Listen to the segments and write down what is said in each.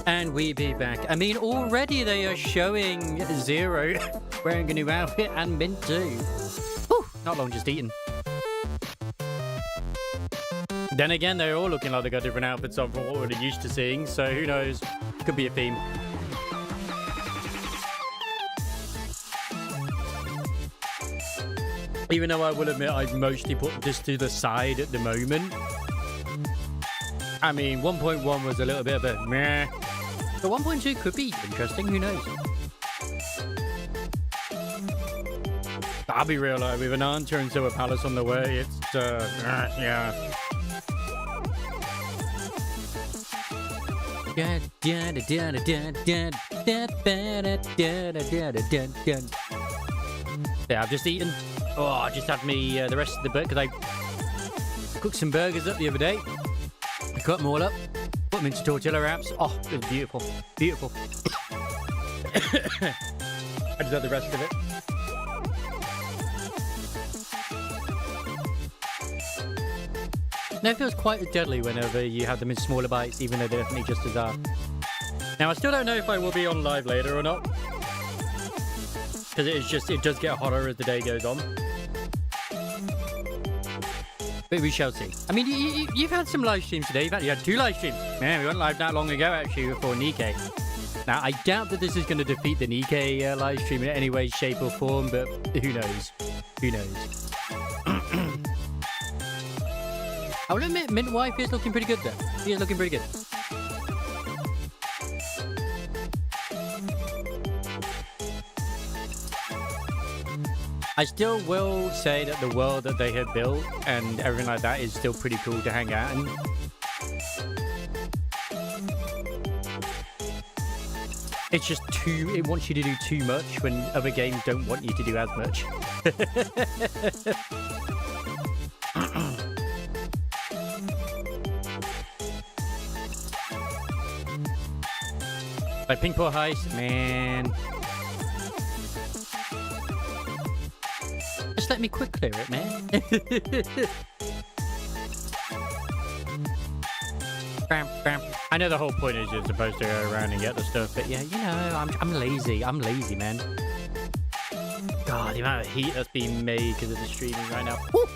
And we be back. I mean, already they are showing Zero wearing a new outfit and Mint too. Whew, not long just eaten. Then again, they're all looking like they got different outfits on from what we're used to seeing, so who knows? Could be a theme. Even though I will admit I've mostly put this to the side at the moment. I mean, 1.1 was a little bit of a meh. But 1.2 could be interesting, who knows? I'll be real, with an answer and so a palace on the way, it's, yeah. Yeah, I've just eaten. Oh, I just had me the rest of the burger because I cooked some burgers up the other day. I cut them all up, put them into tortilla wraps. Oh, it was beautiful. Beautiful. I just had the rest of it. Now it feels quite as deadly whenever you have them in smaller bites, even though they're definitely just as are. Now, I still don't know if I will be on live later or not. Because it does get hotter as the day goes on. But we shall see. I mean, you've had some live streams today. You had 2 live streams. Man, we went live not long ago, actually, before Nikkei. Now, I doubt that this is going to defeat the Nikkei live stream in any way, shape, or form, but who knows? Who knows? I will admit, Mint Wife is looking pretty good, though. He is looking pretty good. I still will say that the world that they have built and everything like that is still pretty cool to hang out in. It's just it wants you to do too much when other games don't want you to do as much. Like Pink Paw Heist, man. Just let me quick clear it, man. I know the whole point is you're supposed to go around and get the stuff, but yeah, you know, I'm lazy. I'm lazy, man. God, the amount of heat that's being made because of the streaming right now. Woo!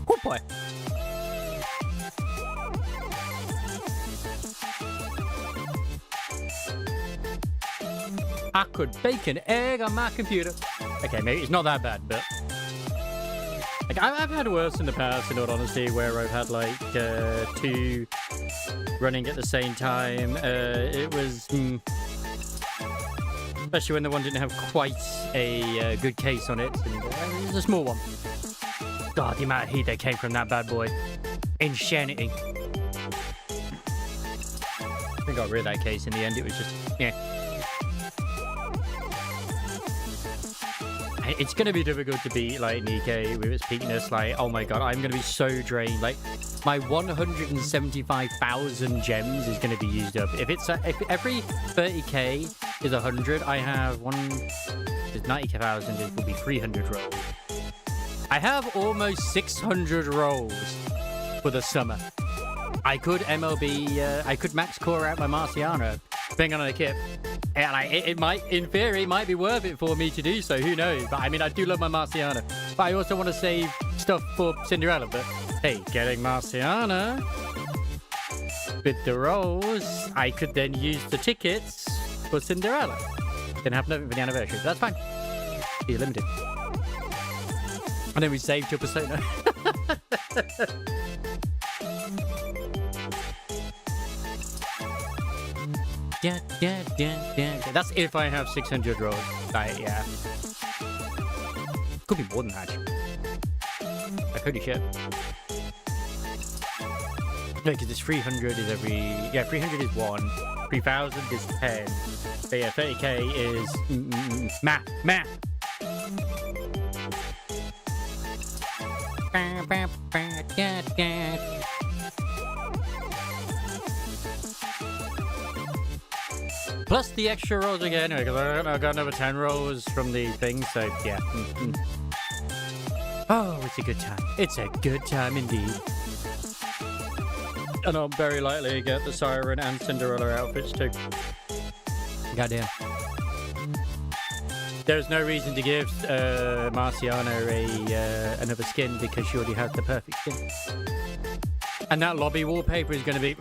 Oh boy. I could bake an egg on my computer. Okay, maybe it's not that bad, but like I've had worse in the past, in all honesty, where I've had like 2 running at the same time. It was especially when the one didn't have quite a good case on it, and it was a small one. God, the amount of heat that came from that bad boy. Insanity. I got rid of that case in the end. It was just, yeah. It's going to be difficult to beat, like, Nikkei with its peakness. Like, oh my god, I'm going to be so drained. Like, my 175,000 gems is going to be used up. If every 30k is 100, I have 90,000 will be 300 rolls. I have almost 600 rolls for the summer. I could MLB, I could max core out my Marciano, depending on the kit. And like, it might, in theory, it might be worth it for me to do so. Who knows? But I mean, I do love my Marciano. But I also want to save stuff for Cinderella. But hey, getting Marciano with the rolls, I could then use the tickets for Cinderella. Then have nothing for the anniversary. But that's fine. Be limited. And then we save till Persona. That's if I have 600 rolls. Like, yeah. Could be more than that. Like, holy shit. No, because it's 300 is every... Yeah, 300 is 1. 3,000 is 10. But yeah, 30k is... math. Plus the extra rolls again, because I got another 10 rolls from the thing, so yeah. Oh, it's a good time. It's a good time indeed. And I'll very likely get the Siren and Cinderella outfits too. Goddamn. There's no reason to give Marciano another skin because she already has the perfect skin. And that lobby wallpaper is going to be...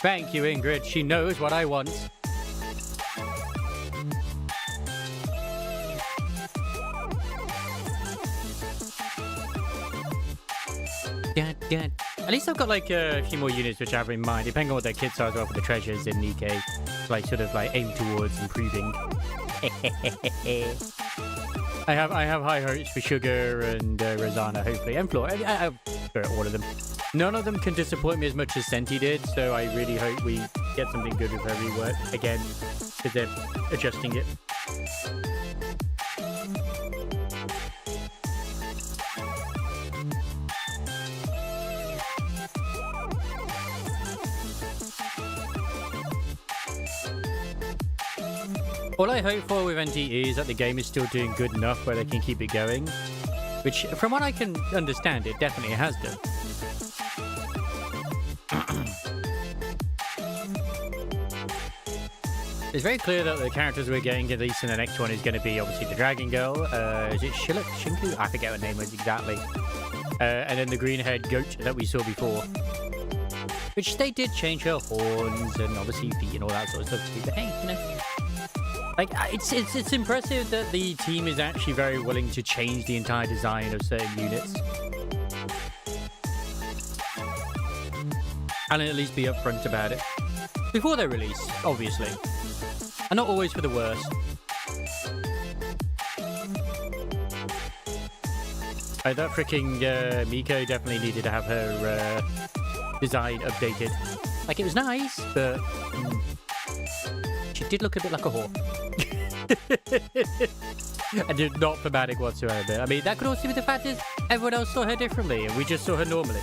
Thank you, Ingrid. She knows what I want. At least I've got like a few more units which I have in mind, depending on what their kits are as well for the treasures in Nikkei. Like sort of like aim towards improving. I have high hopes for Sugar and Rosanna, hopefully, and Flora. For all of them. None of them can disappoint me as much as Senti did, so I really hope we get something good with her rework again, because they're adjusting it. All I hope for with NTE is that the game is still doing good enough where they can keep it going. Which, from what I can understand, it definitely has done. It's very clear that the characters we're getting, at least in the next one, is going to be obviously the Dragon Girl. Is it Shinku? I forget what her name was exactly. And then the green-haired goat that we saw before. Which they did change her horns and obviously feet and all that sort of stuff. But hey, you know. Like, it's impressive that the team is actually very willing to change the entire design of certain units. And at least be upfront about it. Before they're released, obviously. And not always for the worst. That freaking Miko definitely needed to have her design updated. Like, it was nice, but she did look a bit like a whore. And did not thematic whatsoever. I mean, that could also be the fact is everyone else saw her differently and we just saw her normally.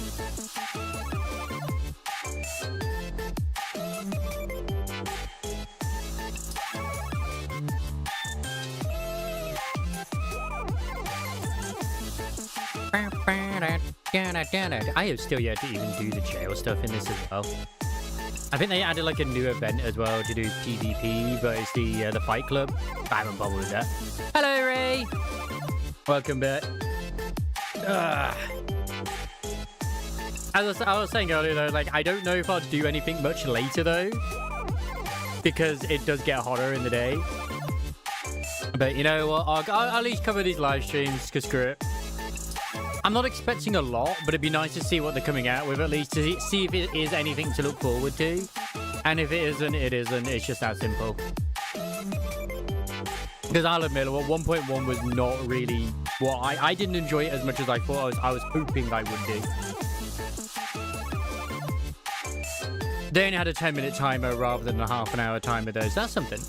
I have still yet to even do the jail stuff in this as well. I think they added like a new event as well to do PvP, but it's the Fight Club. I haven't bothered with that. Hello, Ray. Welcome back. As I was saying earlier, though, like I don't know if I'll do anything much later though, because it does get hotter in the day. But you know what? I'll at least cover these live streams, because screw it. I'm not expecting a lot, but it'd be nice to see what they're coming out with, at least to see if it is anything to look forward to. And if it isn't, it isn't. It's just that simple. Because I'll admit, 1.1 was not really what I didn't enjoy it as much as I thought I was hoping I would do. They only had a 10-minute timer rather than a half-an-hour timer, though, so that's something.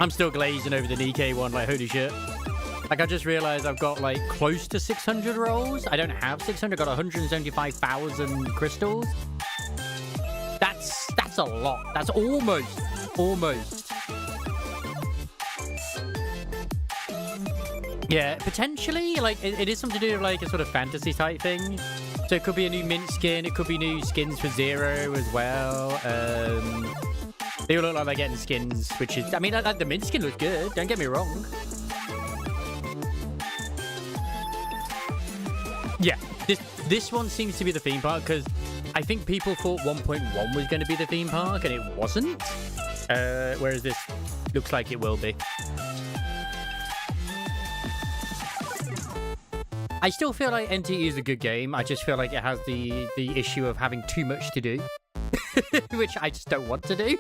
I'm still glazing over the Nikkei one, like, holy shit. Like, I just realized I've got, like, close to 600 rolls. I don't have 600, got 175,000 crystals. That's a lot. That's almost. Yeah, potentially, like, it is something to do with, like, a sort of fantasy type thing. So it could be a new mint skin. It could be new skins for Zero as well. They all look like they're getting skins, which is... I mean, the mint skin looks good. Don't get me wrong. Yeah, this one seems to be the theme park, because I think people thought 1.1 was going to be the theme park, and it wasn't. Whereas this looks like it will be. I still feel like NTE is a good game. I just feel like it has the issue of having too much to do. Which I just don't want to do.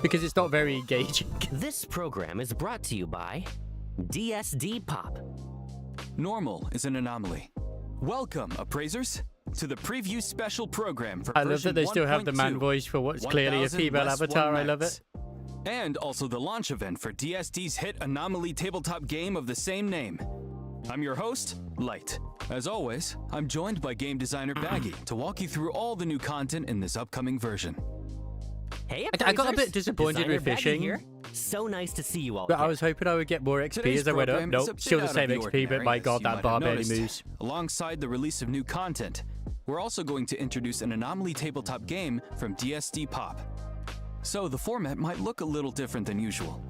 Because it's not very engaging. This program is brought to you by DSD Pop. Normal is an anomaly. Welcome, appraisers, to the preview special program for I love that they still have the man voice for what's clearly a female avatar. I love it. And also the launch event for DSD's hit Anomaly tabletop game of the same name. I'm your host, Light. As always, I'm joined by game designer Baggy to walk you through all the new content in this upcoming version. Hey, I got a bit appraisers. disappointed Designer with Baggy fishing. Here. So nice to see you all. But I again. was hoping I would get more XP Today's as I went up. program is a Nope, bit still the out of same the XP, but ordinary, my as god, you that might have bar barely noticed. moves. Alongside the release of new content, we're also going to introduce an anomaly tabletop game from DSD Pop. So the format might look a little different than usual.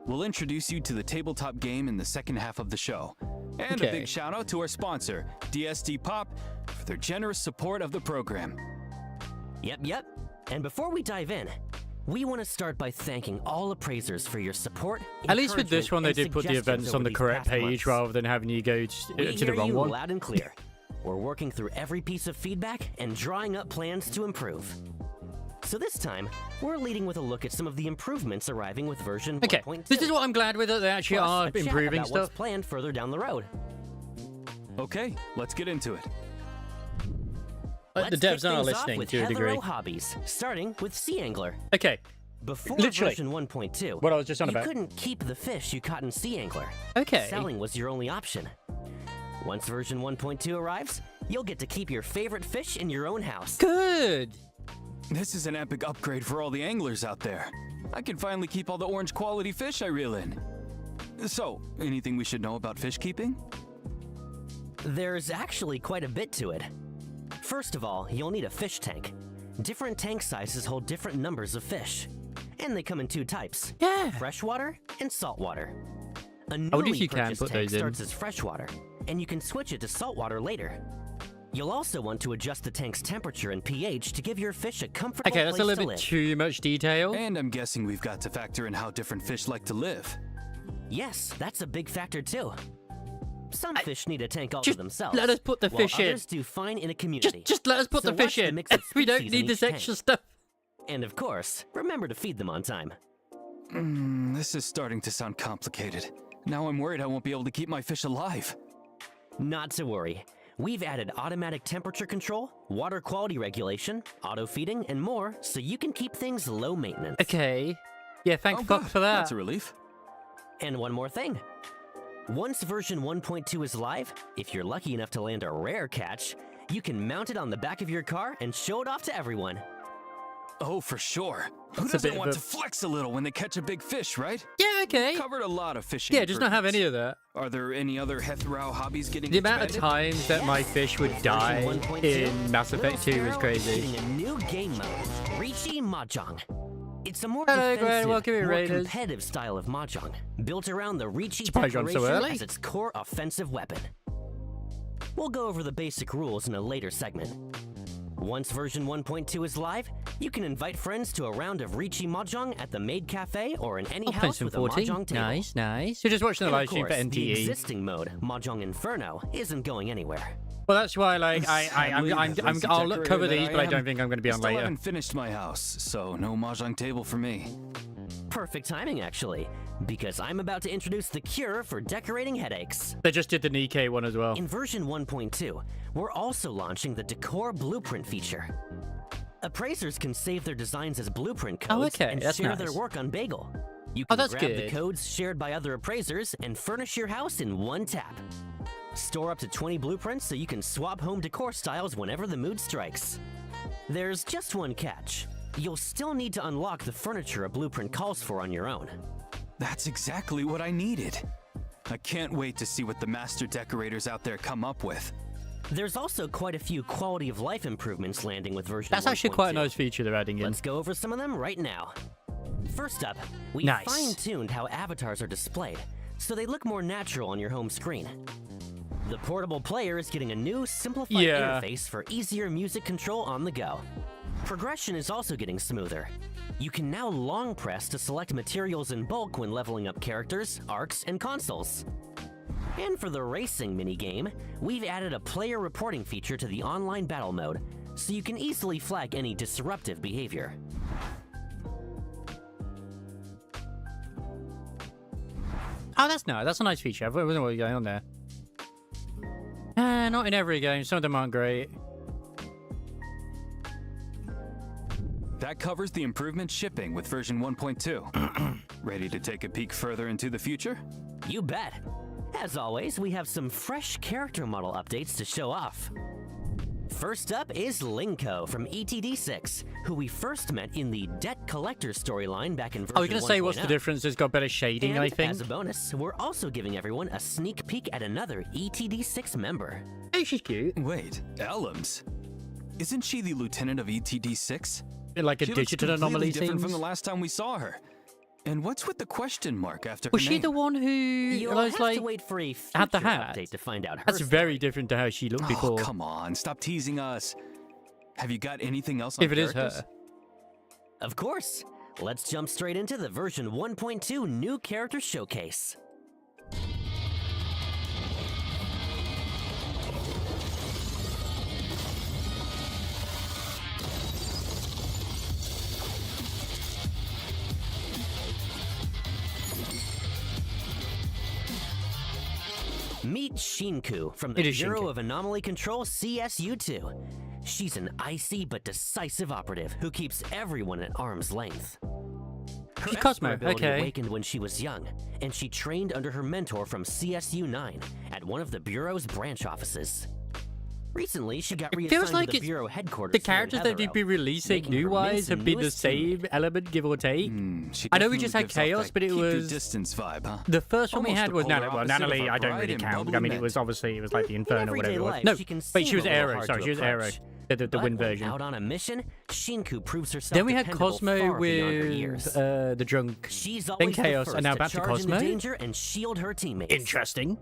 We'll introduce you to the tabletop game in the second half of the show. And a Okay. big shout out to our sponsor, DSD Pop, for their generous support of the program. Yep. And before we dive in, we want to start by thanking all appraisers for your support. At least with this encouragement, one, they and did put the suggestions events on over the these correct past page months. rather than having you go We to the hear wrong you one. loud and clear. We're working through every piece of feedback and drawing up plans to improve. So this time, we're leading with a look at some of the improvements arriving with version Okay, 1.2. this is what I'm glad with it. They actually Plus, are a chat improving about stuff. what's planned further down the road. Okay, let's get into it. The Let's devs kick are things off listening with to a degree. Heathero Hobbies, starting with Sea Angler. Okay, Before Literally. version 1.2, what I was just on you about. couldn't keep the fish you caught in Sea Angler. Okay. Selling was your only option. Once version 1.2 arrives, you'll get to keep your favorite fish in your own house. Good. This is an epic upgrade for all the anglers out there. I can finally keep all the orange quality fish I reel in. So, anything we should know about fish keeping? There's actually quite a bit to it. First of all, you'll need a fish tank. Different tank sizes hold different numbers of fish. And they come in two types. Yeah. Freshwater and saltwater. A wonder if newly you can purchased put tank those in. starts as freshwater, and you can switch it to saltwater later. You'll also want to adjust the tank's temperature and pH to give your fish a comfortable Okay, that's a place little to bit live. too much detail. And I'm guessing we've got to factor in how different fish like to live. Yes, that's a big factor too. Some fish need a tank all to Just themselves. let us put the while fish in. others do fine in a community. Just let us put So the fish watch the in. mix of We don't species in need this each tank. extra stuff. And of course, remember to feed them on time. This is starting to sound complicated. Now I'm worried I won't be able to keep my fish alive. Not to worry. We've added automatic temperature control, water quality regulation, auto feeding, and more so you can keep things low maintenance. Okay. Yeah, thank Oh, fuck good. for that. That's a relief. And one more thing. Once version 1.2 is live, if you're lucky enough to land a rare catch, you can mount it on the back of your car and show it off to everyone. Oh, for sure. Who That's a bit doesn't of want a- to flex a little when they catch a big fish, right? Yeah, okay. Covered a lot of fishing. Yeah, just not have improvements. any of that. Are there any other Heathrow hobbies getting The amount of expanded? times that my Yes. fish would With die version 1.2, in Mass Little Effect 2 is Sparrow crazy. Getting a new game mode, Riichi Mahjong. It's a more Hello, Greg. defensive, Welcome in, more Raiders. competitive style of Mahjong, built around the Riichi Surprised you're on so Declaration early. as its core offensive weapon. We'll go over the basic rules in a later segment. Once version 1.2 is live, you can invite friends to a round of Riichi Mahjong at the Maid Cafe or in any I'll play house some with a 14. Mahjong table. Nice. You're just watching the And live of stream for course, the NTE. existing mode, Mahjong Inferno, isn't going anywhere. Well, that's why, like, Sadly, I'll as lazy decorator cover that these, I but I am, don't think I'm going to be on Still later. haven't finished my house, so no mahjong table for me. Perfect timing, actually, because I'm about to introduce the cure for decorating headaches. They just did the Nikkei one as well. In version 1.2, we're also launching the Decor Blueprint feature. Appraisers can save their designs as blueprint codes okay, and that's share nice. their work on Bagel. You Oh, can that's grab the good. codes shared by other appraisers and furnish your house in one tap. Store up to 20 blueprints so you can swap home decor styles whenever the mood strikes. There's just one catch. You'll still need to unlock the furniture a blueprint calls for on your own. That's exactly what I needed. I can't wait to see what the master decorators out there come up with. There's also quite a few quality of life improvements landing with version That's actually quite a 1.2. nice feature they're adding in. Let's go over some of them right now. First up, we Nice. fine-tuned how avatars are displayed, so they look more natural on your home screen. The portable player is getting a new, simplified Yeah. interface for easier music control on the go. Progression is also getting smoother. You can now long press to select materials in bulk when leveling up characters, arcs, and consoles. And for the racing minigame, we've added a player reporting feature to the online battle mode, so you can easily flag any disruptive behavior. Oh, that's nice. That's a nice feature. I wasn't know what was going on there. Not in every game. Some of them aren't great. That covers the improvement shipping with version 1.2. Ready to take a peek further into the future? You bet! As always, we have some fresh character model updates to show off. First up is Linko from ETD6, who we first met in the Debt Collector storyline back in version 1.0. I was going to say, what's the difference? It's got better shading, And I think. as a bonus, we're also giving everyone a sneak peek at another ETD6 member. Hey, she's cute. Wait, Elms? Isn't she the lieutenant of ETD6? Like a She looks digital completely anomaly different seems. from the last time we saw her. And what's with the question mark after Was her she name? the one who You'll was have like to wait for a had the future hat? update to find out her That's story. very different to how she looked Oh, before. come on, stop teasing us. Have you got anything else on If it is characters? her. Of course. Let's jump straight into the version 1.2 new character showcase. Meet Shinku from It the is Bureau Shinku. of Anomaly Control CSU2. She's an icy but decisive operative who keeps everyone at arm's length. Her She's Cosmo, Esper ability okay. awakened when she was young, and she trained under her mentor from CSU9 at one of the Bureau's branch offices. Recently, she got It reassigned feels like to the it's Bureau headquarters The here in characters that they've Heathrow, been releasing making her new-wise Miss have been the newest same teammate. element, give or take. She I know we definitely just had gives off Chaos, that but it keep your was distance vibe, huh? the first one we Almost had the was polar Natalie. Well, opposite of Natalie, our I don't bride really and count. I bubbly mean, it mint. was obviously the Inferno, everyday whatever it was. life, No, she can wait, she seem was a little Aero. hard Sorry, to she was Aero. approach. The But wind when version. out on a mission, Shinku proves herself Then we had dependable Cosmo far beyond her with years. the drunk. She's then always Chaos, the and now first back to to charge into Cosmo. danger and shield her teammates. Interesting.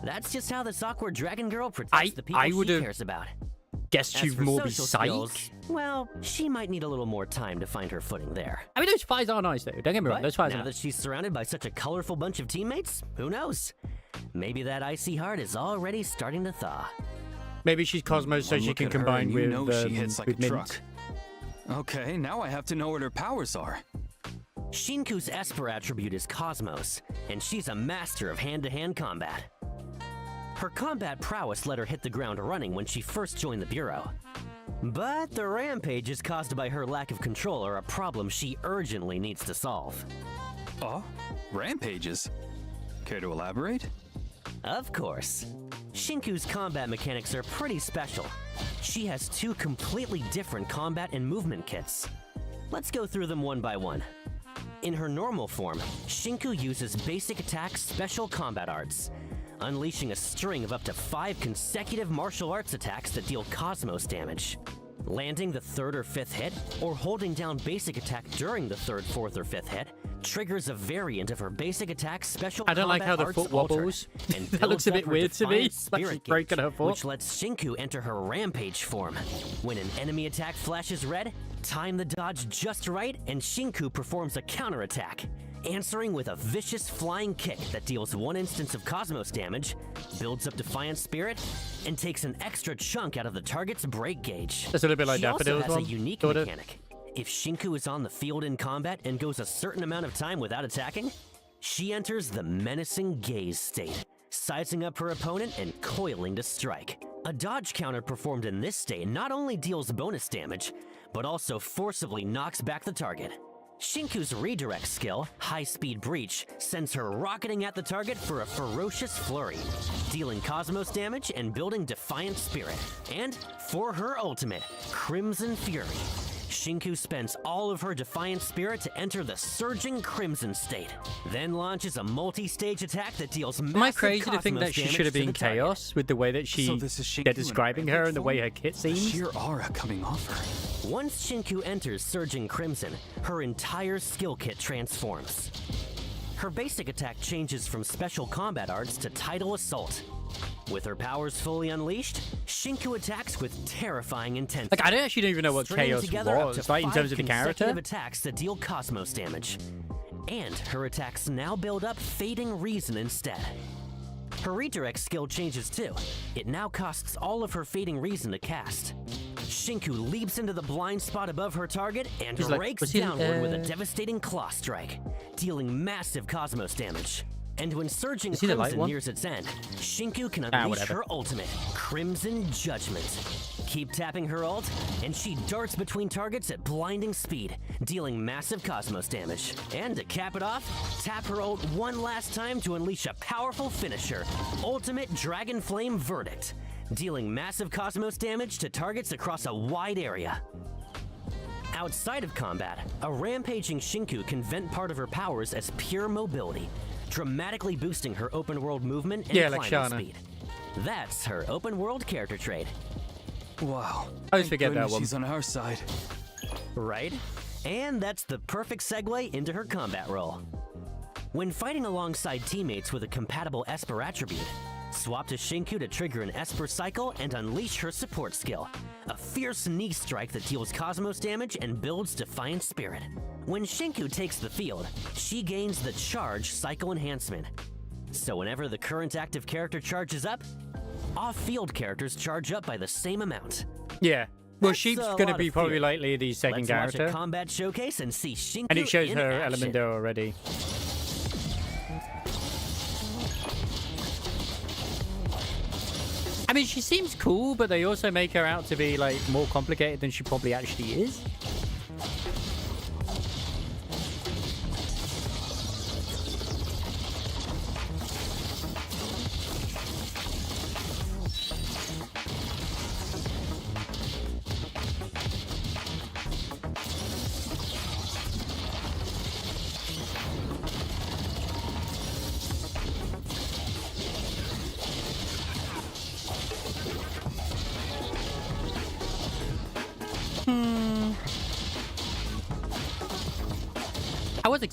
That's just how this awkward dragon girl protects the people I she would've cares about. Guessed As she'd for more be social psych. skills, well, she might need a little more time to find her footing there. I mean, those fights are nice though. Don't get me wrong. But Those fights are now nice. that she's surrounded by such a colorful bunch of teammates, who knows? Maybe that icy heart is already starting to thaw. Maybe she's Cosmo so One she look can at her combine and you with know she hits like a Mint. truck. Okay, now I have to know what her powers are. Shinku's Esper attribute is Cosmos, and she's a master of hand-to-hand combat. Her combat prowess let her hit the ground running when she first joined the Bureau. But the rampages caused by her lack of control are a problem she urgently needs to solve. Oh, rampages. Care to elaborate? Of course. Shinku's combat mechanics are pretty special. She has two completely different combat and movement kits. Let's go through them one by one. In her normal form, Shinku uses basic attack special combat arts, unleashing a string of up to 5 consecutive martial arts attacks that deal cosmos damage. Landing the 3rd or 5th hit, or holding down basic attack during the 3rd, 4th, or 5th hit, triggers a variant of her basic attack special I don't like how the combat foot arts alter, wobbles. and That looks builds a up bit her weird to me. defiant Like she's spirit breaking gauge, her foot. which lets Shinku enter her rampage form. When an enemy attack flashes red, time the dodge just right, and Shinku performs a counterattack, answering with a vicious flying kick that deals 1 instance of cosmos damage, builds up defiant spirit, and takes an extra chunk out of the target's break gauge. That's a little bit like She also Daffodil's has one, a unique sort of. mechanic. If Shinku is on the field in combat and goes a certain amount of time without attacking, she enters the menacing gaze state, sizing up her opponent and coiling to strike. A dodge counter performed in this state not only deals bonus damage, but also forcibly knocks back the target. Shinku's redirect skill, High Speed Breach, sends her rocketing at the target for a ferocious flurry, dealing cosmos damage and building defiant spirit. And for her ultimate, Crimson Fury, Shinku spends all of her defiant spirit to enter the surging Crimson state, then launches a multi-stage attack that deals massive Am I crazy to think cosmos that she damage should have to been the target. Chaos with the way that So this is Shinku they're in a describing her rampage and the way form? her kit The seems? sheer aura coming off her. Once Shinku enters Surging Crimson, her entire skill kit transforms. Her basic attack changes from special combat arts to Tidal Assault. With her powers fully unleashed, Shinku attacks with terrifying intensity. Like, I don't actually even know what stringing Chaos together up was, to like, in 5 terms of the consecutive character. attacks that deal cosmos damage. And her attacks now build up Fading Reason instead. Her redirect skill changes too. It now costs all of her Fading Reason to cast. Shinku leaps into the blind spot above her target and He's like, rakes was he, downward with a devastating claw strike, dealing massive cosmos damage. And when Surging Is he the light Crimson one? nears its end, Shinku can unleash whatever. her ultimate, Crimson Judgment. Keep tapping her ult, and she darts between targets at blinding speed, dealing massive cosmos damage. And to cap it off, tap her ult one last time to unleash a powerful finisher, Ultimate Dragon Flame Verdict, dealing massive cosmos damage to targets across a wide area. Outside of combat, a rampaging Shinku can vent part of her powers as pure mobility, dramatically boosting her open world movement and like climbing Shanna. speed. That's her open world character trait. Wow. I always Thank forget that goodness one. She's on our side. Right? And that's the perfect segue into her combat role. When fighting alongside teammates with a compatible Esper attribute, swap to Shinku to trigger an Esper cycle and unleash her support skill, a fierce knee strike that deals cosmos damage and builds Defiant Spirit. When Shinku takes the field, she gains the Charge cycle enhancement. So whenever the current active character charges up, off-field characters charge up by the same amount. Yeah. Well, That's she's a going to lot be of probably fear. likely the 2nd Let's character. watch a combat showcase and see Shinku And it shows in her action. element there already. I mean, she seems cool, but they also make her out to be, like, more complicated than she probably actually is.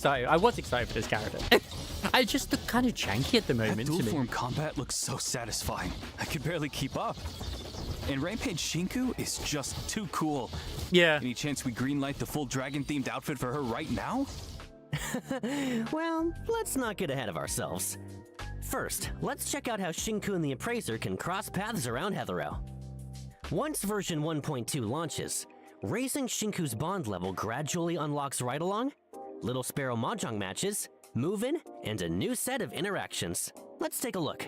I was excited for this character. I just look kind of janky at the That moment dual to me. form combat looks so satisfying. I could barely keep up. And Rampage Shinku is just too cool. Yeah. Any chance we greenlight the full dragon-themed outfit for her right now? Well, let's not get ahead of ourselves. First, let's check out how Shinku and the Appraiser can cross paths around Heathero. Once version 1.2 launches, raising Shinku's bond level gradually unlocks ride-along, Little Sparrow Mahjong matches, move-in, and a new set of interactions. Let's take a look.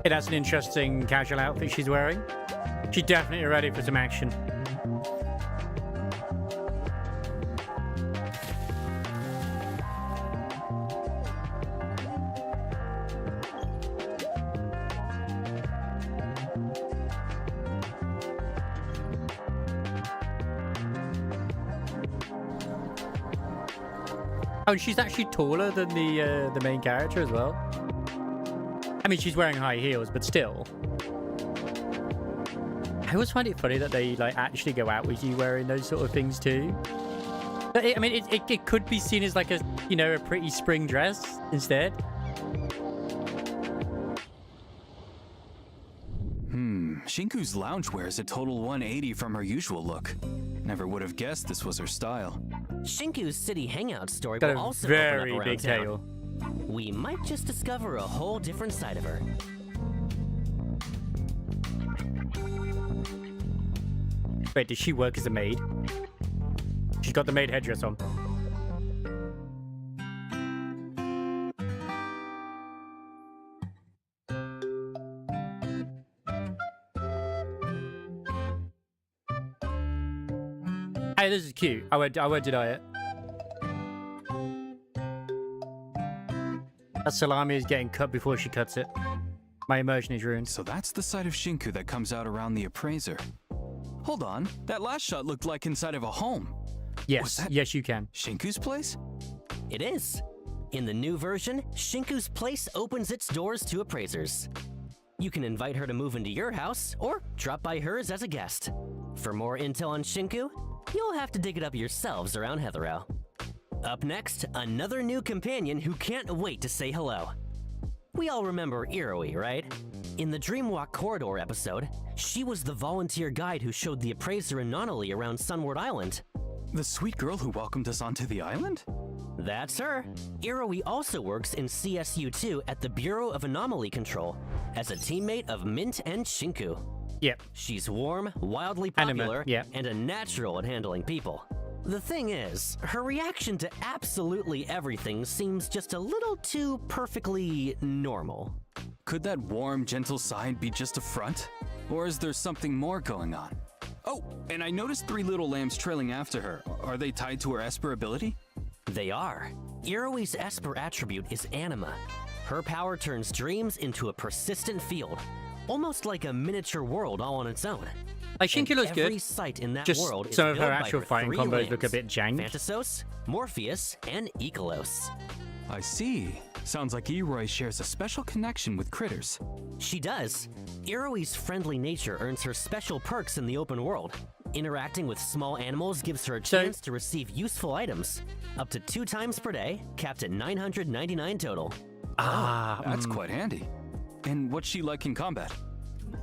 Hey, that's an interesting casual outfit she's wearing. She's definitely ready for some action. Oh, and she's actually taller than the main character as well. I mean, she's wearing high heels, but still. I always find it funny that they like actually go out with you wearing those sort of things too. But I mean, it could be seen as like a, you know, a pretty spring dress instead. Shinku's loungewear is a total 180 from her usual look. Never would have guessed this was her style. Shinku's city hangout story Got will a also very open up around big town. tail. We might just discover a whole different side of her. Wait, does she work as a maid? She's got the maid headdress on. Hey, this is cute. I won't deny it. That salami is getting cut before she cuts it. My immersion is ruined. So that's the side of Shinku that comes out around the Appraiser. Hold on, that last shot looked like inside of a home. Yes, that- yes, you can. Shinku's place? It is. In the new version, Shinku's place opens its doors to appraisers. You can invite her to move into your house or drop by hers as a guest. For more intel on Shinku, you'll have to dig it up yourselves around Heathero. Up next, another new companion who can't wait to say hello. We all remember Iroi, right? In the Dreamwalk Corridor episode, she was the volunteer guide who showed the appraiser Anonali around Sunward Island. The sweet girl who welcomed us onto the island? That's her. Iroi also works in CSU2 at the Bureau of Anomaly Control as a teammate of Mint and Shinku. Yep. She's warm, wildly Anime, popular, yeah. and a natural at handling people. The thing is, her reaction to absolutely everything seems just a little too perfectly normal. Could that warm, gentle side be just a front? Or is there something more going on? Oh, and I noticed 3 little lambs trailing after her. Are they tied to her Esper ability? They are. Iroi's Esper attribute is anima. Her power turns dreams into a persistent field, almost like a miniature world all on its own. Like, Shinku looks Every good. site in that Just world is some of her built by actual fighting 3 combos look a lambs, bit jank. Phantasos, Morpheus, and Ikelos. I see. Sounds like Eroi shares a special connection with critters. She does. Iroi's friendly nature earns her special perks in the open world. Interacting with small animals gives her a chance to receive useful items, up to 2 times per day, capped at 999 total. That's quite handy. And what's she like in combat?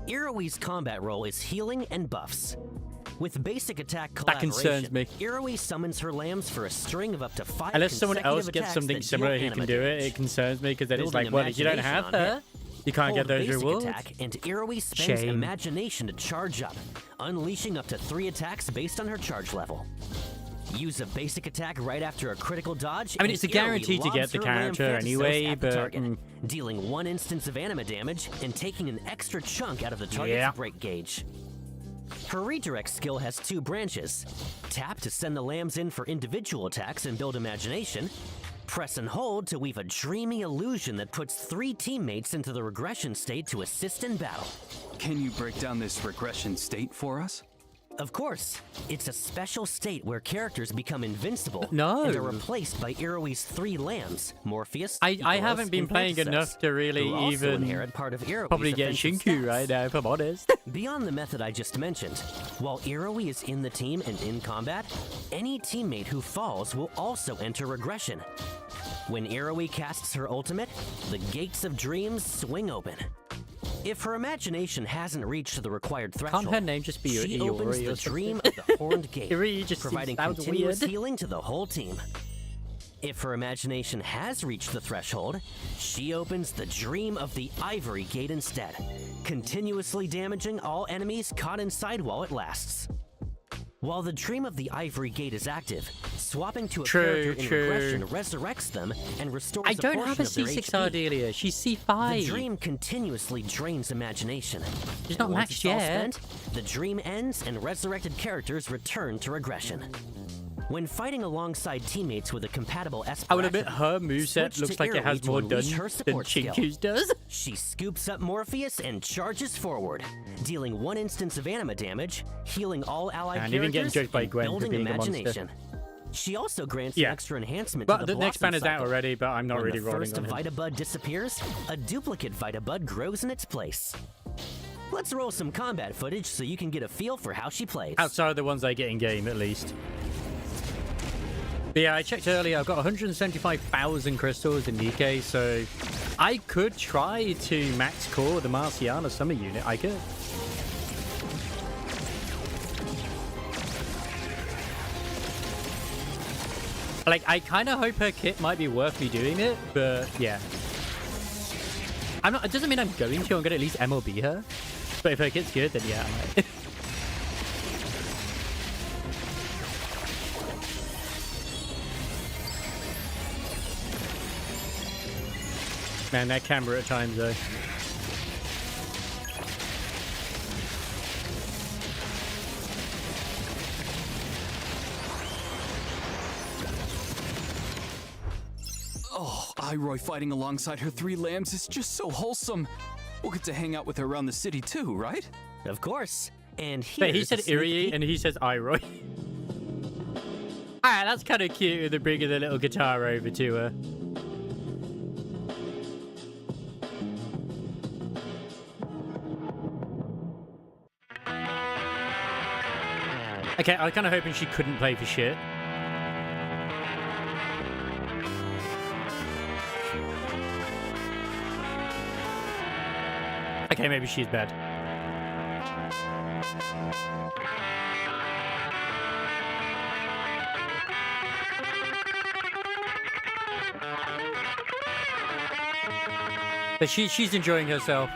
Iroi's combat role is healing and buffs. With basic attack That concerns collaboration, me. Iroi summons her lambs for a string of up to 5 Unless someone else consecutive gets attacks something that similar deal who can anima do it, damage. it concerns me because then it's Building like, well, if you don't have imagination on her, you can't get Hold those basic rewards. attack, and Iroi spends Shame. imagination to charge up, unleashing up to 3 attacks based on her charge level. Use a basic attack right after a critical dodge. I mean, and it's a Iroi guarantee to get lobs the her lamb character Phantasos anyway, at the but, target, dealing 1 instance of anima damage and taking an extra chunk out of the target's Yeah. break gauge. Her redirect skill has 2 branches. Tap to send the lambs in for individual attacks and build imagination. Press and hold to weave a dreamy illusion that puts 3 teammates into the regression state to assist in battle. Can you break down this regression state for us? Of course, it's a special state where characters become invincible No. and are replaced by Iroi's 3 lambs, Morpheus, I Ikelos, haven't been and playing Phantasos, enough to really who also even inherit part of Iroi's probably get offensive Shinku stats. right now, if I'm honest. Beyond the method I just mentioned, while Iroi is in the team and in combat, any teammate who falls will also enter regression. When Iroi casts her ultimate, the gates of dreams swing open. If her imagination hasn't reached the required threshold, Can't her name just be she Iori opens or the something? dream of the horned gate, Iori just providing sounds continuous weird. healing to the whole team. If her imagination has reached the threshold, she opens the dream of the Ivory Gate instead, continuously damaging all enemies caught inside while it lasts. While the dream of the Ivory Gate is active, swapping to a character in regression resurrects them and restores I don't have a portion of their C6 HP. Ardelia. She's C5. The dream continuously drains imagination. She's not Once maxed it's all yet. spent, the dream ends and resurrected characters return to regression. When fighting alongside teammates with a compatible Esper I will admit, attribute, her moveset switch looks to like it Iroi has to more unleash done her than support skill. Shinku's does. She scoops up Morpheus and charges forward, dealing 1 instance of anima damage, healing all allied And characters, even getting judged by and Gwen for building being a monster. imagination. She also grants Yeah. an extra enhancement But to the the next Blossom ban is out cycle. already, but I'm not When really the rolling first on him. Vita Bud disappears, a duplicate Vita Bud grows in its place. Let's roll some combat footage so you can get a feel for how she plays. Outside of the ones I get in game, at least. But yeah, I checked earlier. I've got 175,000 crystals in DK, so I could try to max core the Marciana summer unit. I could. Like, I kind of hope her kit might be worth me doing it, but yeah. I'm not. It doesn't mean I'm going to. I'm going to at least MLB her. But if her kit's good, then yeah, I might. Man, that camera at times, though. Oh, Iroi fighting alongside her 3 lambs is just so wholesome. We'll get to hang out with her around the city too, right? Of course. And But he here's said a sneak Irie peek. and he says Iroi. Alright, that's kind of cute. They're bringing the little guitar over to her. Okay, I was kind of hoping she couldn't play for shit. Okay, maybe she's bad. But she's enjoying herself.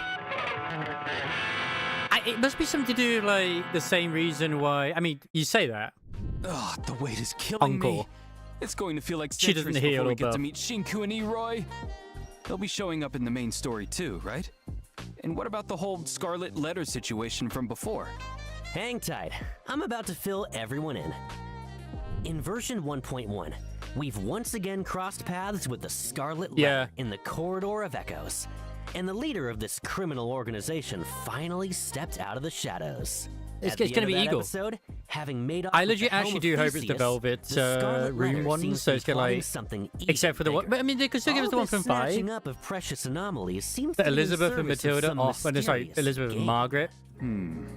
it must be something to do like the same reason why. I mean, you say that. Ugh, the wait is killing me. Uncle. It's going to feel like She centuries doesn't heal before we or get to buff. meet Shinku and Eroi. They'll be showing up in the main story too, right? And what about the whole Scarlet Letter situation from before? Hang tight. I'm about to fill everyone in. In version 1.1, we've once again crossed paths with the Scarlet Letter in the Corridor of Echoes. And the leader of this criminal organization finally stepped out of the shadows. It's At the gonna end be of that Eagle. Episode, having made off I with legit the helm actually of do hope it's the Theseus, Velvet the Scarlet room Letter one, seems so to it's be got like, plotting something except for the one. even But I mean, they could still give us the All one from this 5. snatching up of precious anomalies seems But to be in Elizabeth and service of Matilda some off, and sorry, mysterious Elizabeth and game. Margaret.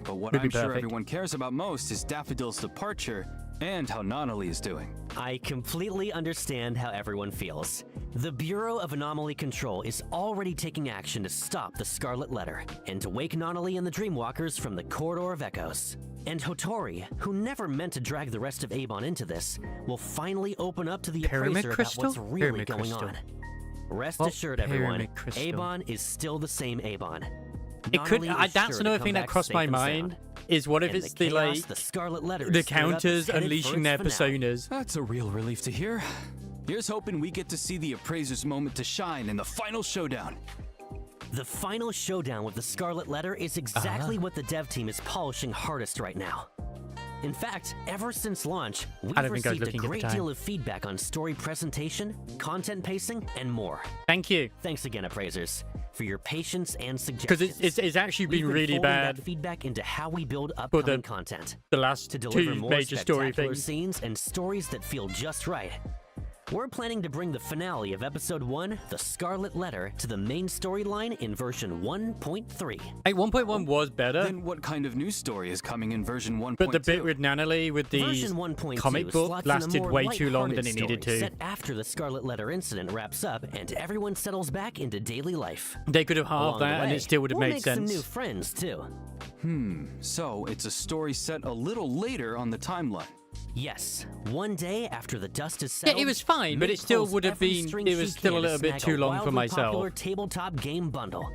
But what Would be I'm sure perfect. everyone cares about most is Daffodil's departure and how Nonali is doing. I completely understand how everyone feels. The Bureau of Anomaly Control is already taking action to stop the Scarlet Letter and to wake Nonali and the Dreamwalkers from the Corridor of Echoes. And Hotori, who never meant to drag the rest of Avon into this, will finally open up to the Pyramid appraiser crystal? about what's really Pyramid going crystal. on. Rest What assured, everyone, pyramid crystal? Avon is still the same Avon. It could. Nonali is That's sure to another come thing that back crossed safe my and mind. sound. Is what if And it's the the chaos like the Scarlet Letter the is stirred up is counters headed for unleashing their its finale. personas? That's a real relief to hear. Here's hoping we get to see the appraiser's moment to shine in the final showdown. The final showdown with the Scarlet Letter is exactly what the dev team is polishing hardest right now. In fact, ever since launch, we've I don't think I was received a looking at the great time. deal of feedback on story presentation, content pacing, and more. Thank you. Thanks again, appraisers, for your patience and Because suggestions. it's actually We've been been really folding bad. that feedback into how we build the- upcoming content. The last To deliver 2 more major story spectacular things. scenes and stories that feel just right. We're planning to bring the finale of Episode 1, The Scarlet Letter, to the main storyline in version 1.3. Hey, 1.1 was better, Then what kind of news story is coming in version 1.2? but the bit with Nanali with the Version 1.2 comic book slots in a lasted more way too long than lighthearted it needed story to. Set after the Scarlet Letter incident wraps up and everyone settles back into daily life. They could have Along halved the that, and way, it still would have we'll made make sense. some new friends too. So it's a story set a little later on the timeline. Yes, one day after the dust is Yeah, settled, it was fine, but Mint it still pulls would have every been. string It she was still a can to little bit snag too a long for wildly popular myself. tabletop game bundle.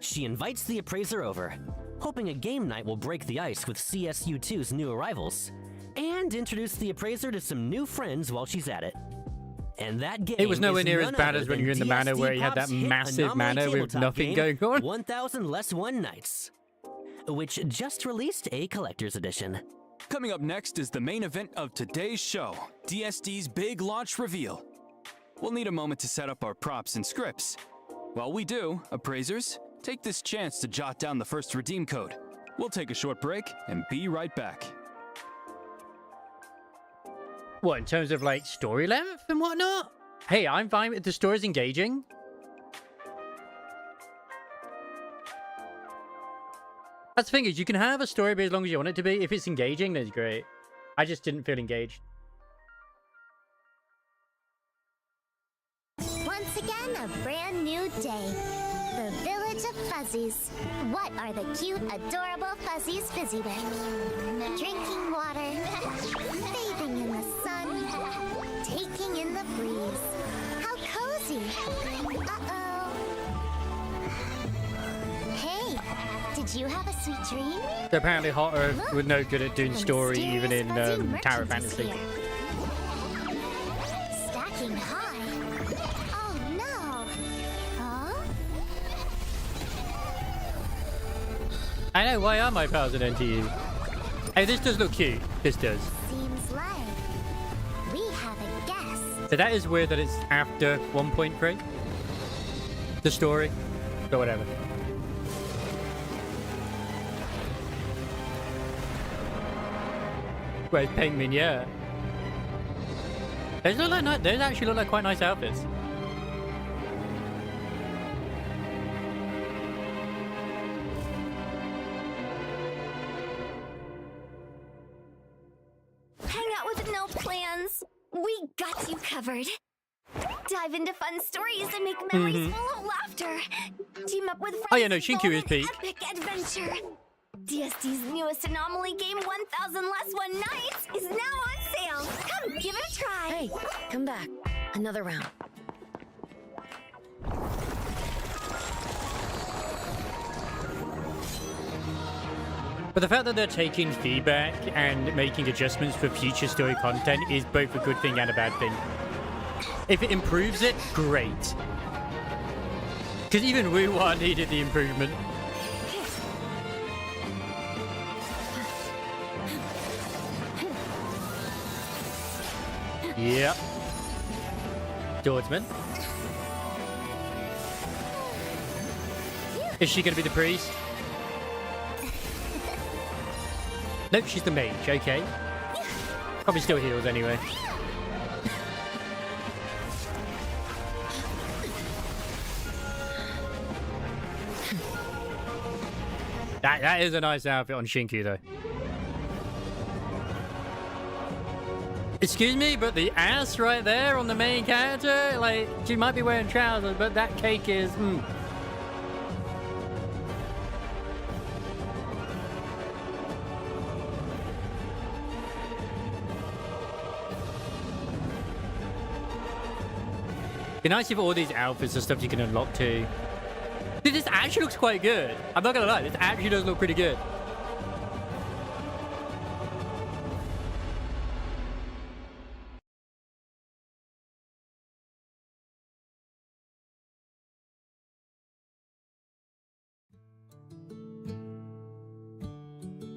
She invites the appraiser over, hoping a game night will break the ice with CSU2's new arrivals, and introduce the appraiser to some new friends while she's at it. And that game It was nowhere is near as none bad other as when than you're in the manor DSD where you had that Pop's hit massive Anomaly manor with tabletop nothing game, going on. 1000 Less One Nights, which just released a collector's edition. Coming up next is the main event of today's show, DSD's big launch reveal. We'll need a moment to set up our props and scripts. While we do, appraisers, take this chance to jot down the first redeem code. We'll take a short break and be right back. What, in terms of like story length and whatnot? Hey, I'm fine with the story's engaging. That's the thing is, you can have a story be as long as you want it to be. If it's engaging, then it's great. I just didn't feel engaged. Once again, a brand new day. The Village of Fuzzies. What are the cute, adorable fuzzies busy with? Drinking water, bathing in the sun, taking in the breeze. How cozy. Uh-oh. Hey, did you have a sweet dream? So apparently Hot Earth Look, were no good at doing the story, even in mysterious fuzzy Tower merchant is Fantasy. here. Stacking high. Oh no. Huh? I know, why are my pals in NTE? Hey, this does look cute. This does. Seems like we have a guest. So that is weird that it's after 1.3. The story. Or whatever. Where's Penguin? Yeah. Those look like those actually look like quite nice outfits. Hang out with no plans. We got you covered. Dive into fun stories and make memories full of laughter. Team up with friends. Oh, yeah, no, and Shinku go on is an peak. Epic adventure. DSD's newest anomaly game, 1000 Less One Nights, is now on sale. Come, give it a try. Hey, come back. Another round. But the fact that they're taking feedback and making adjustments for future story content is both a good thing and a bad thing. If it improves it, great. Because even Wu-Wa needed the improvement. Yep. Swordsman. Is she going to be the priest? Nope, she's the mage. Okay. Probably still heals anyway. That is a nice outfit on Shinku, though. Excuse me, but the ass right there on the main character, like, she might be wearing trousers, but that cake is... Be nice if all these outfits are stuff you can unlock too. Dude, this actually looks quite good. I'm not gonna lie, this actually does look pretty good.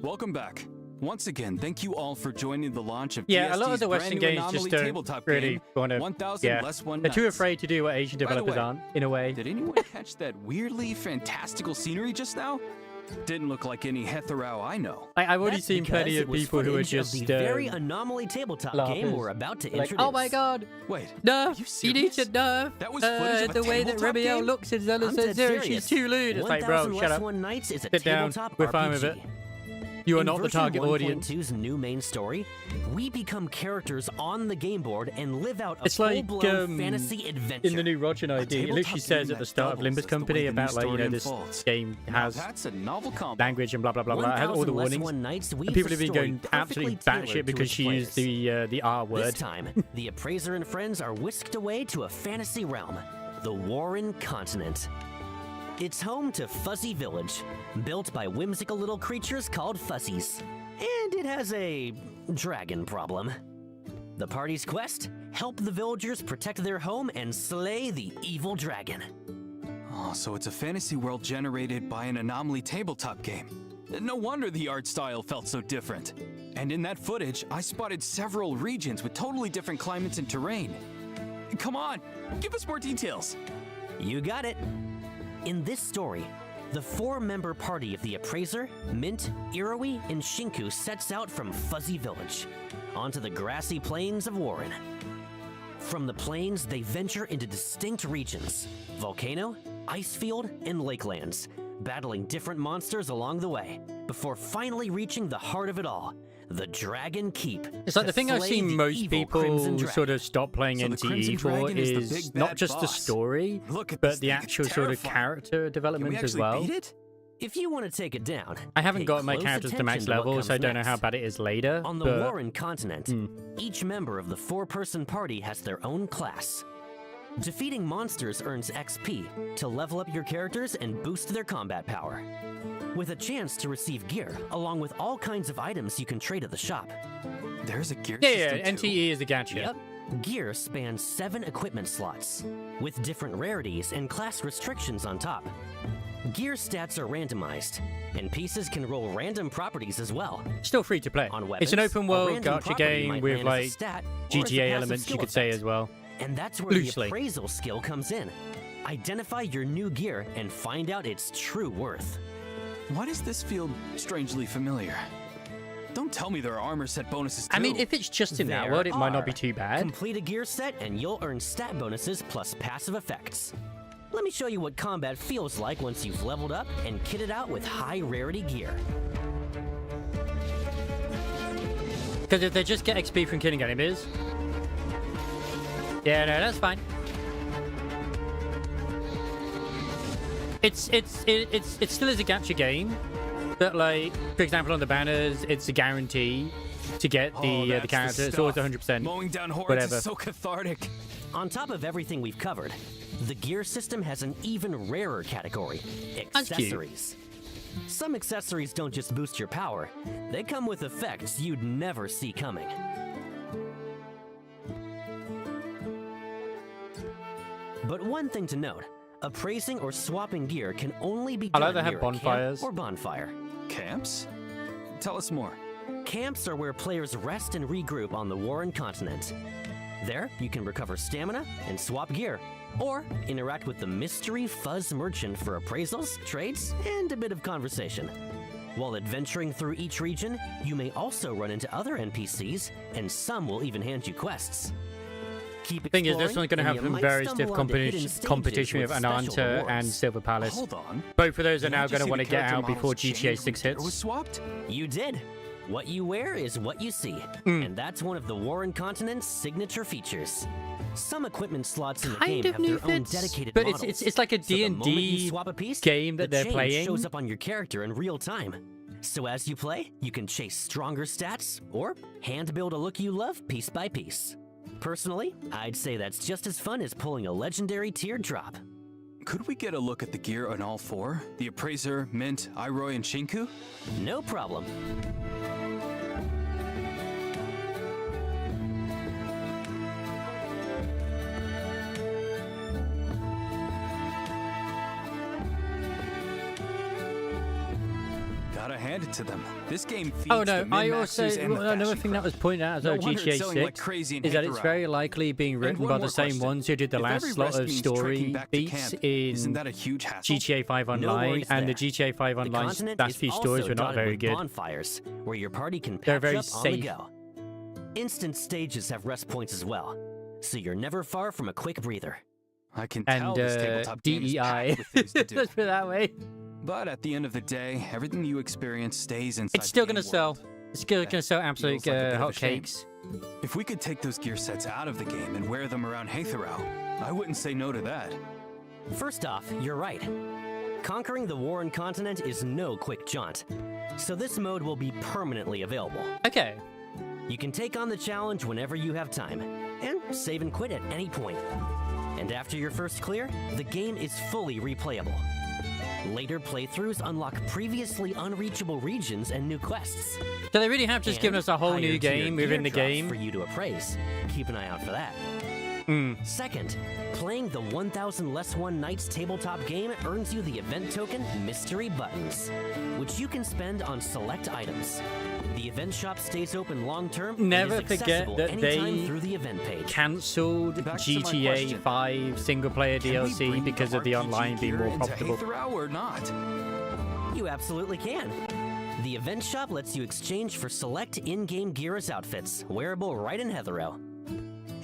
Welcome back. Once again, thank you all for joining the launch of Yeah, DSD's a lot of the Western brand new games just anomaly don't tabletop really game, want to... 1000 Yeah, Less One they're too Nights. afraid to do what Asian By the developers way, aren't, in a way. Did anyone catch that weirdly fantastical scenery just now? Didn't look like any Hetherau I know. I've already That's seen plenty because of it was people who are footage of just... the very anomaly tabletop game laughers. we're about to like, introduce. oh my god, Wait, nerf, you need to serious? nerf That was footage of a the way that tabletop Remiel game? looks in Zelda I'm Says dead Zero. serious. She's too lewd. It's like, bro, 1000 shut Less up. One Nights is a Sit down. tabletop We're fine with RPG. it. You are In not the version target audience. 1.2's new main story, we become characters on the game board and live out a It's like full-blown fantasy adventure. in the new Roger ID, it literally tabletop says game at the that start of doubles Limbus as the Company way the new about, like, you story know, this unfolds. game Now has that's a novel combo. language and blah blah blah blah. It has all the 1000 Less warnings. One Nights And weaves people a have been story going absolutely perfectly tailored batshit to because its she used players. the R word. This time, the Appraiser and friends are whisked away to a fantasy realm, the Warren Continent. It's home to Fuzzy Village, built by whimsical little creatures called Fuzzies. And it has a dragon problem. The party's quest? Help the villagers protect their home and slay the evil dragon. Oh, so it's a fantasy world generated by an anomaly tabletop game. No wonder the art style felt so different. And in that footage, I spotted several regions with totally different climates and terrain. Come on, give us more details. You got it. In this story, the 4-member party of the Appraiser, Mint, Iroi, and Shinku sets out from Fuzzy Village onto the grassy plains of Warren. From the plains, they venture into distinct regions: volcano, ice field, and lakelands, battling different monsters along the way, before finally reaching the heart of it all, the Dragon Keep. It's like to the thing I've slay seen the most evil Crimson people Dragon. sort of stop playing So the Crimson NTE for Dragon is the is big not bad just the boss. story, Look at but this the thing, it's actual sort of terrifying. character Can we development as actually well. beat it? If you want to take it down, I haven't pay got my close characters to max attention what level, so I comes don't know how next. bad it is later. On the but Warren Continent, each member of the 4-person party has their own class. Defeating monsters earns XP to level up your characters and boost their combat power, with a chance to receive gear along with all kinds of items you can trade at the shop. There's a gear yeah, system too. NTE is a gacha. Yep. Gear spans 7 equipment slots, with different rarities and class restrictions on top. Gear stats are randomized, and pieces can roll random properties as well. Still free to play. On It's an weapons, open a world random gacha property game might with land as a like stat or as a GTA passive elements, you skill could say effect. as well. And that's where Loosely. the appraisal skill comes in. Identify your new gear and find out its true worth. Why does this feel strangely familiar? Don't tell me there are armor set bonuses too. I mean, if it's just in that There world, it might not be are. too bad. Complete a gear set and you'll earn stat bonuses plus passive effects. Let me show you what combat feels like once you've leveled up and kitted out with high rarity gear. Because if they just get XP from killing enemies, yeah, no, that's fine. It still is a gacha game, but like, for example, on the banners, it's a guarantee to get the that's character. It's stuff. always 100%. Mowing down hordes Whatever. is so cathartic. On top of everything we've covered, the gear system has an even rarer category: That's cute. accessories. Some accessories don't just boost your power, they come with effects you'd never see coming. But one thing to note, appraising or swapping gear can only be I done like they have near a camp bonfires. or bonfire. Camps? Tell us more. Camps are where players rest and regroup on the Warren continent. There, you can recover stamina and swap gear, or interact with the mystery Fuzz Merchant for appraisals, trades, and a bit of conversation. While adventuring through each region, you may also run into other NPCs, and some will even hand you quests. Keep Thing is, this exploring, one's going to and have you some might very stumble stiff onto hidden competition with stages special Ananta and rewards. Silver Palace. Hold on. Both of those are Did I now just going to see want the to get character out before models change GTA when 6 gear was hits. swapped? You did. What you wear is what you see, Hmm. and that's one of the Warren Continent's signature features. Some equipment slots in the Kind game of have their own fits, dedicated but models. it's like a So the moment you D&D swap a piece, game that the they're change playing. shows up on your character in real time. So as you play, you can chase stronger stats or hand build a look you love piece by piece. Personally, I'd say that's just as fun as pulling a legendary teardrop. Could we get a look at the gear on all four? The Appraiser, Mint, Iroy, and Shinku? No problem. Gotta hand it to them. This game feeds Oh no, the I also min-maxers and the another fashion thing that was crowd. pointed out as No well, wonder it's GTA selling 6 like crazy in is that it's Hither very Out. likely being written one by more the same question. ones who did the If last every lot rest of means story trekking back to beats camp, in isn't that a huge hassle? GTA 5 Online, worries and the there. GTA 5 The Online continent last is few also stories were not dotted very with good. bonfires, where your party can They're patch very up on the safe. go. Instant stages have rest points as well, so you're never far from a quick breather. I can tell And this tabletop game is DEI. packed with things to do. Let's put it that way. But at the end of the day, everything you experience stays inside. It's still the going to game sell. world. It's still going to sell absolute Feels like a bit of a hot shame. cakes. If we could take those gear sets out of the game and wear them around Hatherau, I wouldn't say no to that. First off, you're right. Conquering the Warren continent is no quick jaunt, so this mode will be permanently available. Okay. You can take on the challenge whenever you have time, and save and quit at any point. And after your first clear, the game is fully replayable. Later playthroughs unlock previously unreachable regions and new quests. So they really have just given And us a whole new higher tier game within the gear drops game. for you to appraise. Keep an eye out for that. Second, playing the 1000 Less One Nights tabletop game earns you the event token Mystery Buttons, which you can spend on select items. The event shop stays open long term. Never and is forget accessible that anytime they through the event page. Cancelled Back to my GTA question. 5 single player Can we DLC bring because of the RPG online being gear more into profitable. Hatherau or not? You absolutely can. The event shop lets you exchange for select in-game gear as outfits, wearable right in Heathero.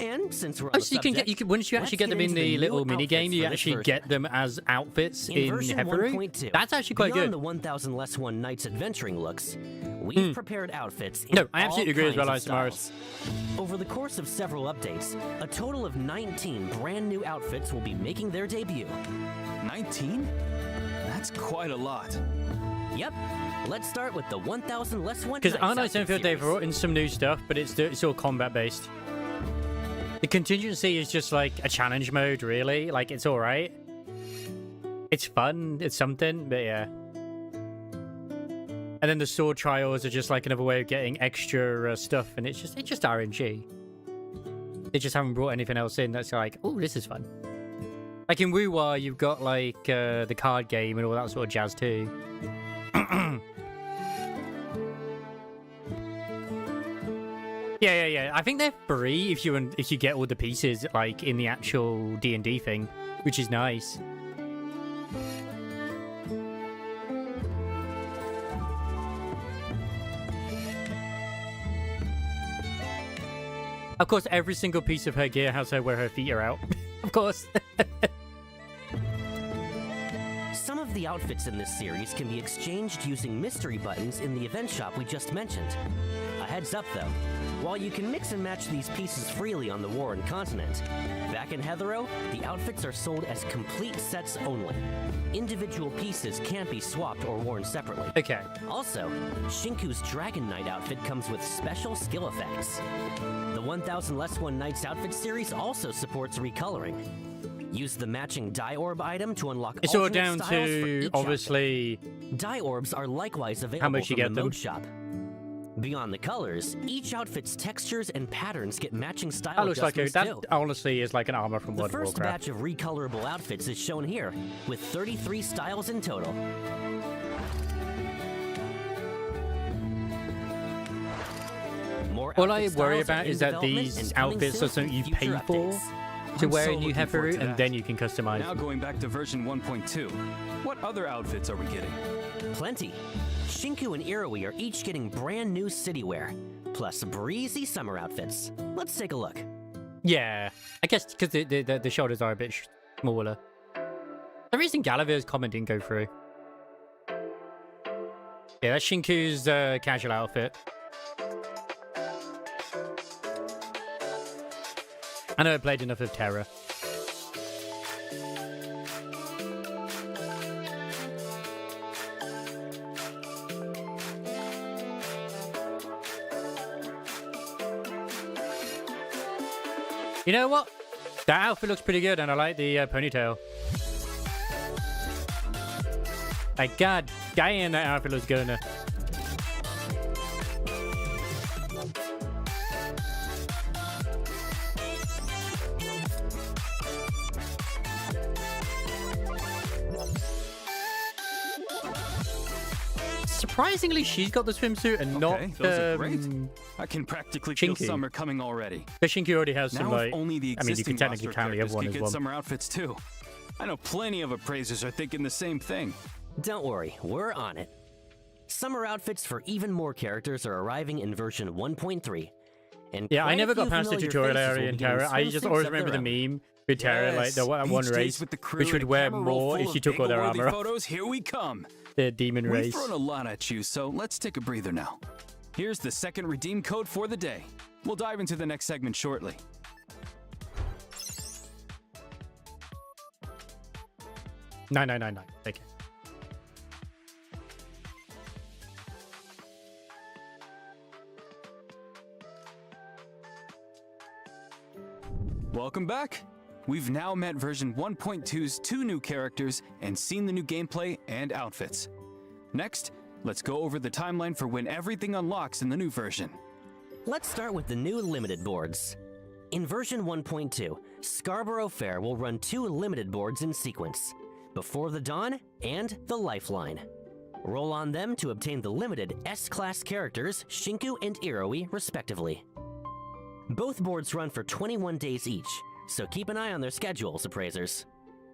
And since we're on Oh, the so you can subject, get once you actually let's get them in into the new little mini game, outfits you for this actually version. get them as outfits in version Heatheru. 1.2, That's actually quite beyond good. the 1000 Less One Nights adventuring looks, we've prepared outfits in No, I absolutely all agree as well, kinds of Isamaris. styles. Over the course of several updates, a total of 19 brand new outfits will be making their debut. 19? That's quite a lot. Yep, let's start with the 1000 Less One Because Nights I know outfit Senfield they've series. brought in some new stuff, but it's all combat based. The contingency is just like a challenge mode, really. Like it's all right. It's fun. It's something, but yeah. And then the sword trials are just like another way of getting extra stuff, and it's just RNG. They just haven't brought anything else in that's like, oh, this is fun. Like in Wuwa, you've got like the card game and all that sort of jazz too. Yeah. I think they're free if you get all the pieces like in the actual D&D thing, which is nice. Of course, every single piece of her gear has her where her feet are out. Of course. Some of the outfits in this series can be exchanged using mystery buttons in the event shop we just mentioned. A heads up though, while you can mix and match these pieces freely on the Warren continent, back in Heathero, the outfits are sold as complete sets only. Individual pieces can't be swapped or worn separately. Okay. Also, Shinku's Dragon Knight outfit comes with special skill effects. The 1000 Less One Nights outfit series also supports recoloring. Use the matching dye orb item to unlock It's all alternate down styles for to, each obviously, outfit. Dye orbs are likewise available much you from get the them. mode shop. Beyond the colors, each outfit's textures and patterns get matching style that looks like adjustments that too. honestly is like an armor from The World of first Warcraft. batch of recolorable outfits is shown here, with 33 styles in total. More All I outfit worry styles are about in is that development these and coming outfits soon are something you in future pay for updates. to I'm wear so in New looking forward Heiferu, to and that. then you can customize Now them. going back to version 1.2. What other outfits are we getting? Plenty. Shinku and Iroi are each getting brand new city wear, plus breezy summer outfits. Let's take a look. Yeah, I guess because the shoulders are a bit smaller. The reason Galavir's comment didn't go through. Yeah, that's Shinku's casual outfit. I know I played enough of Terra. You know what? That outfit looks pretty good, and I like the ponytail. Like, god damn, that outfit looks good. Surprisingly, she's got the swimsuit and Okay, not those are great. I can practically feel Chinky. summer coming already. But Shinky already has some, Now like, if only the I mean, you existing could technically roster count the characters other one could as get one. summer outfits too. I know plenty of appraisers are thinking the same thing. Don't worry, we're on it. Summer outfits for even more characters are arriving in version 1.3. And Yeah, I quite a never got few past the familiar tutorial faces will area be in getting Terra. I just swimsuits always of remember their the own. meme with Terra, like the one Beach race, days with the crew which would and wear camera roll more full if of she took all their bagel-worthy armor off. photos. Here we come. The demon We've race. thrown a lot at you, so let's take a breather now. Here's the second redeem code for the day. We'll dive into the next segment shortly. No. Okay. Welcome back. We've now met version 1.2's 2 new characters and seen the new gameplay and outfits. Next, let's go over the timeline for when everything unlocks in the new version. Let's start with the new limited boards. In version 1.2, Scarborough Fair will run 2 limited boards in sequence, Before the Dawn and the Lifeline. Roll on them to obtain the limited S-Class characters Shinku and Iroi, respectively. Both boards run for 21 days each, so keep an eye on their schedules, appraisers.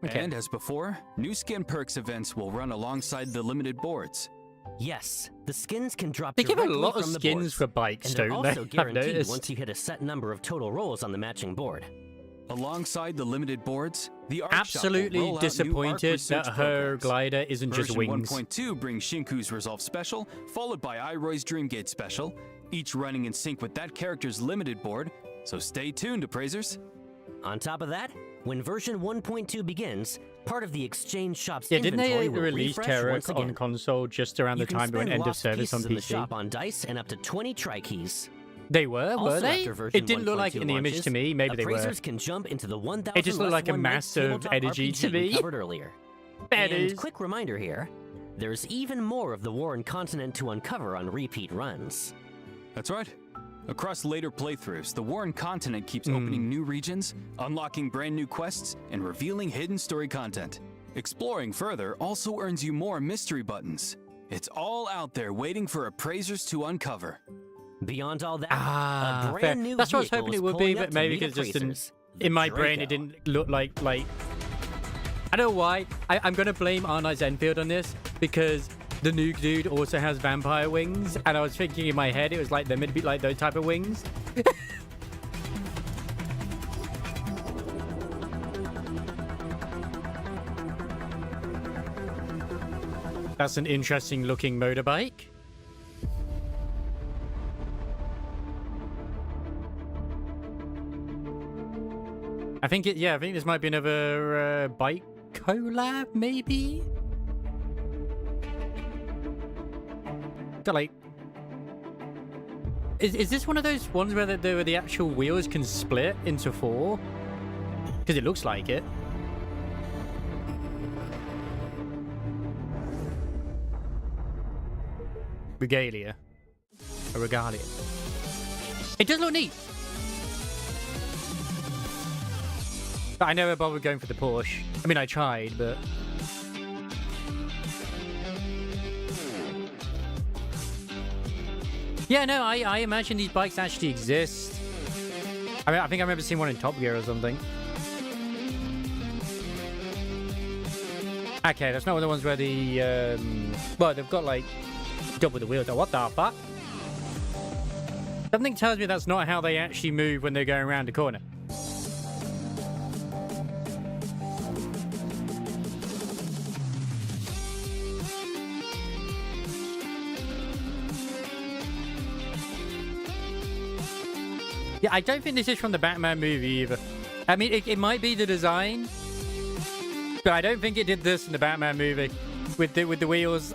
Okay. And as before, new skin perks events will run alongside the limited boards. Yes, the skins can drop They give a directly lot of from the skins boards, for bikes, and they're don't they? also I've guaranteed noticed. once you hit a set number of total rolls on the matching board. Alongside the limited boards, the Arc Shop will Absolutely roll out new Arc disappointed research that her programs. glider isn't just Version wings. 1.2 brings Shinku's Resolve Special, followed by Iroy's Dreamgate Special, each running in sync with that character's limited board, so stay tuned, appraisers. On top of that, when version 1.2 begins, part of the exchange shop's Yeah, didn't inventory they will release refresh Terra once on again. console just around the You can time they went spend end of lost service on pieces in the PC? shop on dice and up to 20 tri-keys. They were Also, they? after version It didn't look like it in the 1.2 image to me. Maybe they were. appraisers can jump into the 1,000 It just looked like a +1 mass mix of tabletop energy to RPG we me. covered earlier. That And is. quick reminder here, there's even more of the Warren continent to uncover on repeat runs. That's right. Across later playthroughs, the Warren continent keeps opening new regions, unlocking brand new quests, and revealing hidden story content. Exploring further also earns you more mystery buttons. It's all out there waiting for appraisers to uncover. Beyond all that, Ah, a brand fair. new That's what I was vehicle hoping is it would be, pulling but up to maybe meet because it just didn't. appraisers. The In my brain, Draco. it didn't look like. I don't know why. I'm gonna blame Arnaz Enfield on this because the nuke dude also has vampire wings, and I was thinking in my head it was like they're meant to be like those type of wings. That's an interesting looking motorbike. I think this might be another bike collab, maybe? Got like... Is this one of those ones where the actual wheels can split into 4? Because it looks like it. regalia. A regalia. It does look neat. But I never bothered going for the Porsche. I mean, I tried, but... Yeah, no, I imagine these bikes actually exist. I mean, I think I remember seeing one in Top Gear or something. Okay, that's not one of the ones where the... well, they've got, like, double the wheels. Oh, what the fuck? Something tells me that's not how they actually move when they're going around the corner. Yeah, I don't think this is from the Batman movie either. I mean, it might be the design, but I don't think it did this in the Batman movie with the wheels.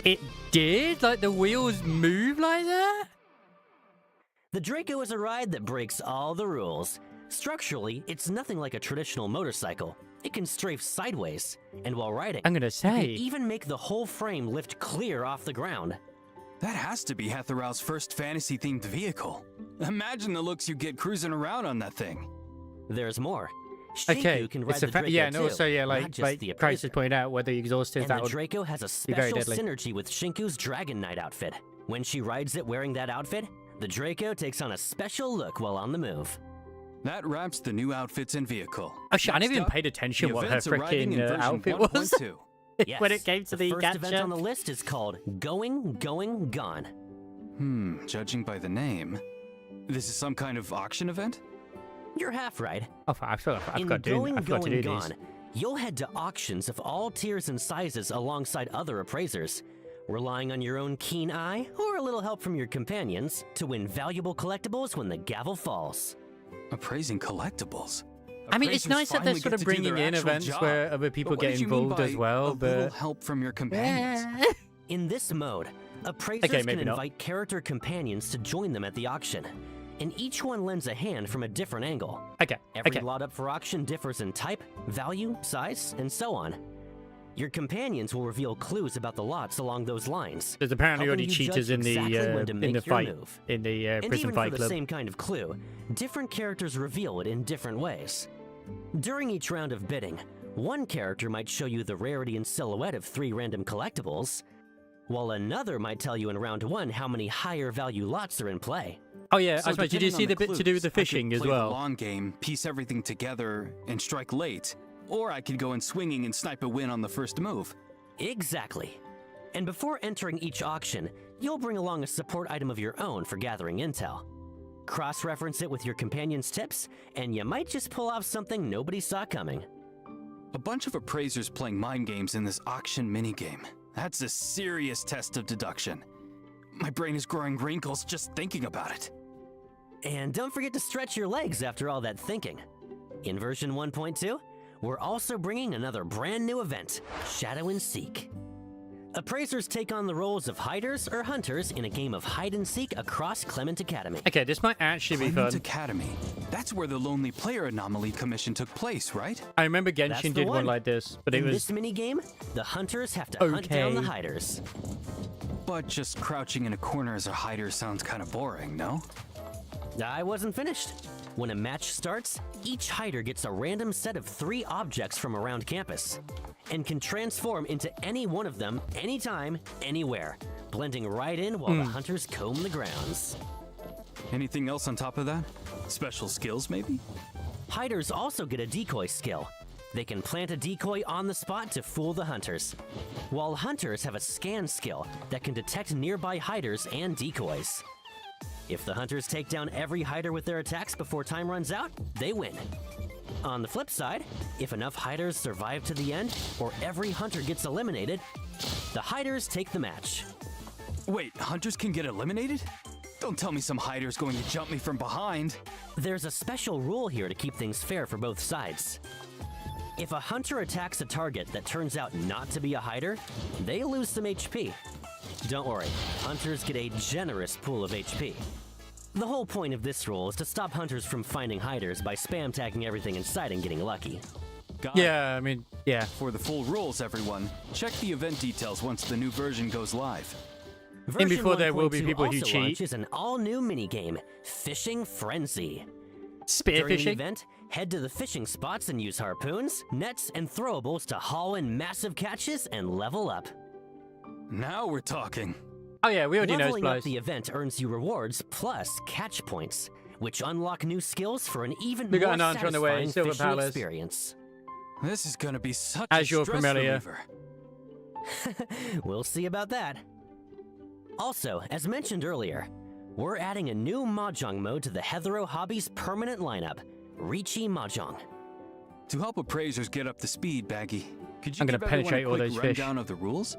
It did? Like the wheels move like that? The Draco is a ride that breaks all the rules. Structurally, it's nothing like a traditional motorcycle. It can strafe sideways, and while riding, I'm gonna you say, can even make the whole frame lift clear off the ground. That has to be Hetherow's first fantasy-themed vehicle. Imagine the looks you get cruising around on that thing. There's more. Shinku okay, can ride it's the Draco yeah, and too, also yeah, not like just the Christ has Appraiser. pointed out, whether the exhaust is And that the would Draco has a be very special deadly. synergy with Shinku's Dragon Knight outfit. When she rides it wearing that outfit, the Draco takes on a special look while on the move. That wraps the new outfits and vehicle. Oh shit, I never Next even up, paid attention the what her events arriving in freaking version outfit was 1.2. Yes, when it came to the first gacha. event on the list is called Going, Gone. Judging by the name, this is some kind of auction event? You're half right. Oh, I forgot In to do Going, I forgot to do Gone, these. you'll head to auctions of all tiers and sizes alongside other appraisers, relying on your own keen eye or a little help from your companions to win valuable collectibles when the gavel falls. Appraising collectibles. I mean, it's Appraisers nice that they're finally sort get of to do bringing their in actual events job. where other people But what get did you mean involved by as well, a little but... help from your companions. In this mode, appraisers Okay, can maybe not. invite character companions to join them at the auction, and each one lends a hand from a different angle. Okay, Every okay. lot up for auction differs in type, value, size, and so on. Your companions will reveal clues about the lots along those lines. There's apparently helping already you cheaters judge in the exactly when to make your fight, move. in the And prison even fight for the club. same kind of clue, different characters reveal it in different ways. During each round of bidding, one character might show you the rarity and silhouette of 3 random collectibles, while another might tell you in round 1 how many higher value lots are in play. Oh yeah, So I suppose. Did you depending see on the bit to do with the clues, I could fishing as play the well? long game, piece everything together, and strike late. Or I could go in swinging and snipe a win on the first move. Exactly. And before entering each auction, you'll bring along a support item of your own for gathering intel. Cross-reference it with your companion's tips, and you might just pull off something nobody saw coming. A bunch of appraisers playing mind games in this auction minigame. That's a serious test of deduction. My brain is growing wrinkles just thinking about it. And don't forget to stretch your legs after all that thinking. In version 1.2, we're also bringing another brand new event, Shadow and Seek. Appraisers take on the roles of hiders or hunters in a game of hide and seek across Clement Academy. Okay, this might actually be Clement fun. Academy. That's where the Lonely Player Anomaly Commission took place, right? I remember That's Genshin the did one like this, but it In was... this mini-game, the hunters have to hunt down the Okay. hiders. But just crouching in a corner as a hider sounds kind of boring, no? I wasn't finished. When a match starts, each hider gets a random set of 3 objects from around campus and can transform into any one of them anytime, anywhere, blending right in while the hunters comb the grounds. Anything else on top of that? Special skills, maybe? Hiders also get a decoy skill. They can plant a decoy on the spot to fool the hunters, while hunters have a scan skill that can detect nearby hiders and decoys. If the hunters take down every hider with their attacks before time runs out, they win. On the flip side, if enough hiders survive to the end, or every hunter gets eliminated, the hiders take the match. Wait, hunters can get eliminated? Don't tell me some hider's going to jump me from behind. There's a special rule here to keep things fair for both sides. If a hunter attacks a target that turns out not to be a hider, they lose some HP. Don't worry, hunters get a generous pool of HP. The whole point of this rule is to stop hunters from finding hiders by spam tagging everything in sight and getting lucky. Got it. Yeah, I mean, yeah. For the full rules, everyone, check the event details once the new version goes live. Version before there will be 1.2 people who also cheat. launches an all-new minigame, Fishing Frenzy. Spear During the fishing? event, head to the fishing spots and use harpoons, nets, and throwables to haul in massive catches and level up. Now we're talking. Oh yeah, we already know Leveling up Splice. the event earns you rewards plus catch points, which unlock new skills for an even We got more an answer on the way, satisfying Silver fishing Palace. experience. This is gonna be such As a you're stress familiar. reliever. We'll see about that. Also, as mentioned earlier, we're adding a new Mahjong mode to the Heathrow Hobbies permanent lineup, Ricci Mahjong. To help appraisers get up to speed, Baggy, could you I'm gonna give everyone penetrate a all quick those fish. rundown of the rules?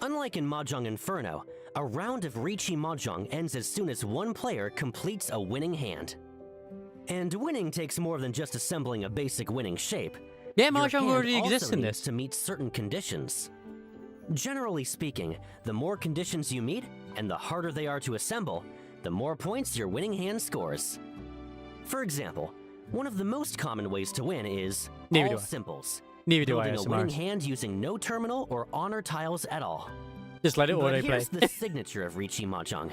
Unlike in Mahjong Inferno, a round of Ricci Mahjong ends as soon as one player completes a winning hand. And winning takes more than just assembling a basic winning shape. Yeah, Your Mahjong hand already also exists in needs this. to meet certain conditions. Generally speaking, the more conditions you meet, and the harder they are to assemble, the more points your winning hand scores. For example, one of the most common ways to win is Neither do all I. simples. Neither do I, Building a winning SMRs. hand using no terminal or honor tiles at all. Just let it But autoplay. here's the signature of Ricci Mahjong.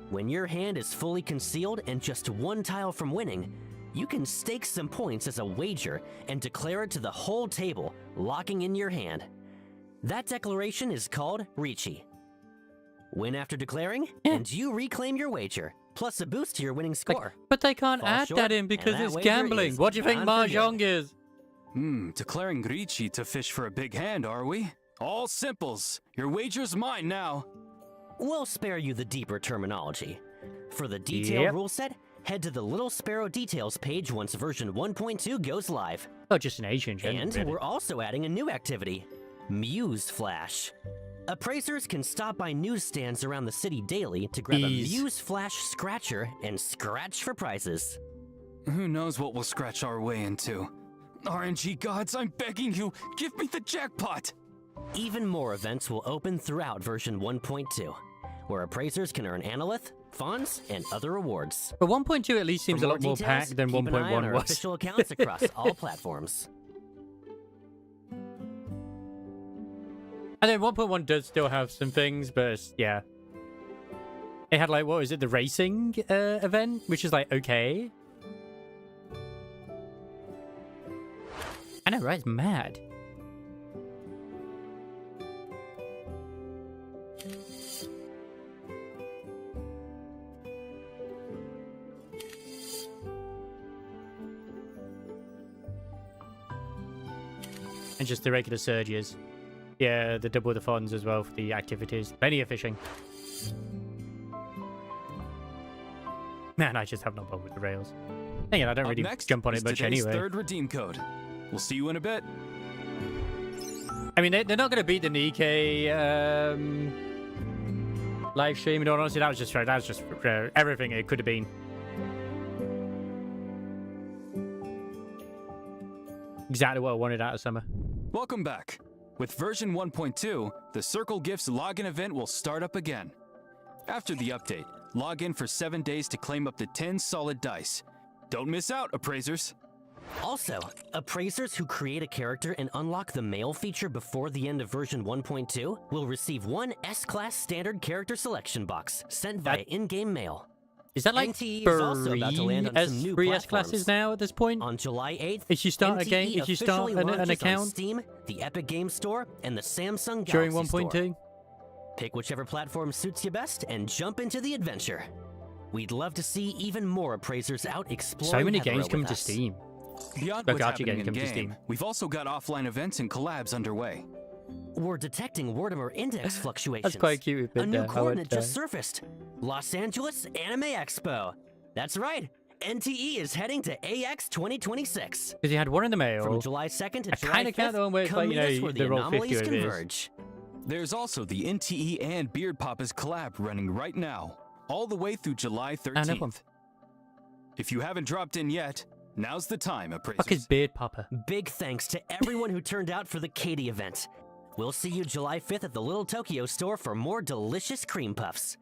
When your hand is fully concealed and just one tile from winning, you can stake some points as a wager and declare it to the whole table, locking in your hand. That declaration is called Ricci. Win after declaring, and you reclaim your wager, plus a boost to your winning score. But they can't Fall add short, that in and because that it's wager gambling. is What do you think gone for Mahjong good. is? Declaring Ricci to fish for a big hand, are we? All simples. Your wager's mine now. We'll spare you the deeper terminology. For the detailed Yep. rule set, head to the Little Sparrow Details page once version 1.2 goes live. Oh, just an Asian And really. we're also adding a new activity, Muse Flash. Appraisers can stop by newsstands around the city daily to grab Ease. a Muse Flash scratcher and scratch for prizes. Who knows what we'll scratch our way into? RNG gods, I'm begging you, give me the jackpot! Even more events will open throughout version 1.2, where appraisers can earn Analyth, funds, and other rewards. But 1.2 at least seems For a lot more details, packed than keep an eye on 1.1 our was. official accounts across all platforms. And then 1.1 does still have some things, but yeah. It had like, what was it, the racing event? Which is like, okay. I know, right? It's mad. And just the regular surges. Yeah, the double the funds as well for the activities. Plenty of fishing. Man, I just have no problem with the rails. Dang it, I don't Up really next jump on is it much today's anyway. third redeem code. We'll see you in a bit. I mean, they're not going to beat the Nikkei live stream. In all honesty, that was just everything it could have been. Exactly what I wanted out of summer. Welcome back. With version 1.2, the Circle Gifts login event will start up again. After the update, log in for 7 days to claim up to 10 solid dice. Don't miss out, appraisers. Also, appraisers who create a character and unlock the mail feature before the end of version 1.2 will receive one S-Class standard character selection box sent via in-game mail. Is that like NTE is also about to land on some new three S platforms. classes now at this point? On July 8th, If you start a NTE game, if you start officially an launches on account Steam, the Epic Games Store, and the Samsung during Galaxy Store. 1.2? Pick whichever platform suits you best and jump into the adventure. We'd love to see even more appraisers out exploring So many Heathrow games with coming to us. Steam. Beyond Look, what's Archie happening game comes to in-game, Steam. we've also got offline events and collabs underway. We're detecting Wartimer Index fluctuations. That's quite cute. A new coordinate just surfaced. Los Angeles Anime Expo. That's right. NTE is heading to AX 2026. Because you had one in the mail. From July 2nd to I July kinda 5th, count the one where it's come like, you meet us know, where the the roll 50 anomalies of it is. converge. There's also the NTE and Beard Papa's collab running right now, all the way through July I know one. 13th. If you haven't dropped in yet, now's the time, appraisers. Fuck his beard popper. Big thanks to everyone who turned out for the Katie event. We'll see you July 5th at the Little Tokyo store for more delicious cream puffs.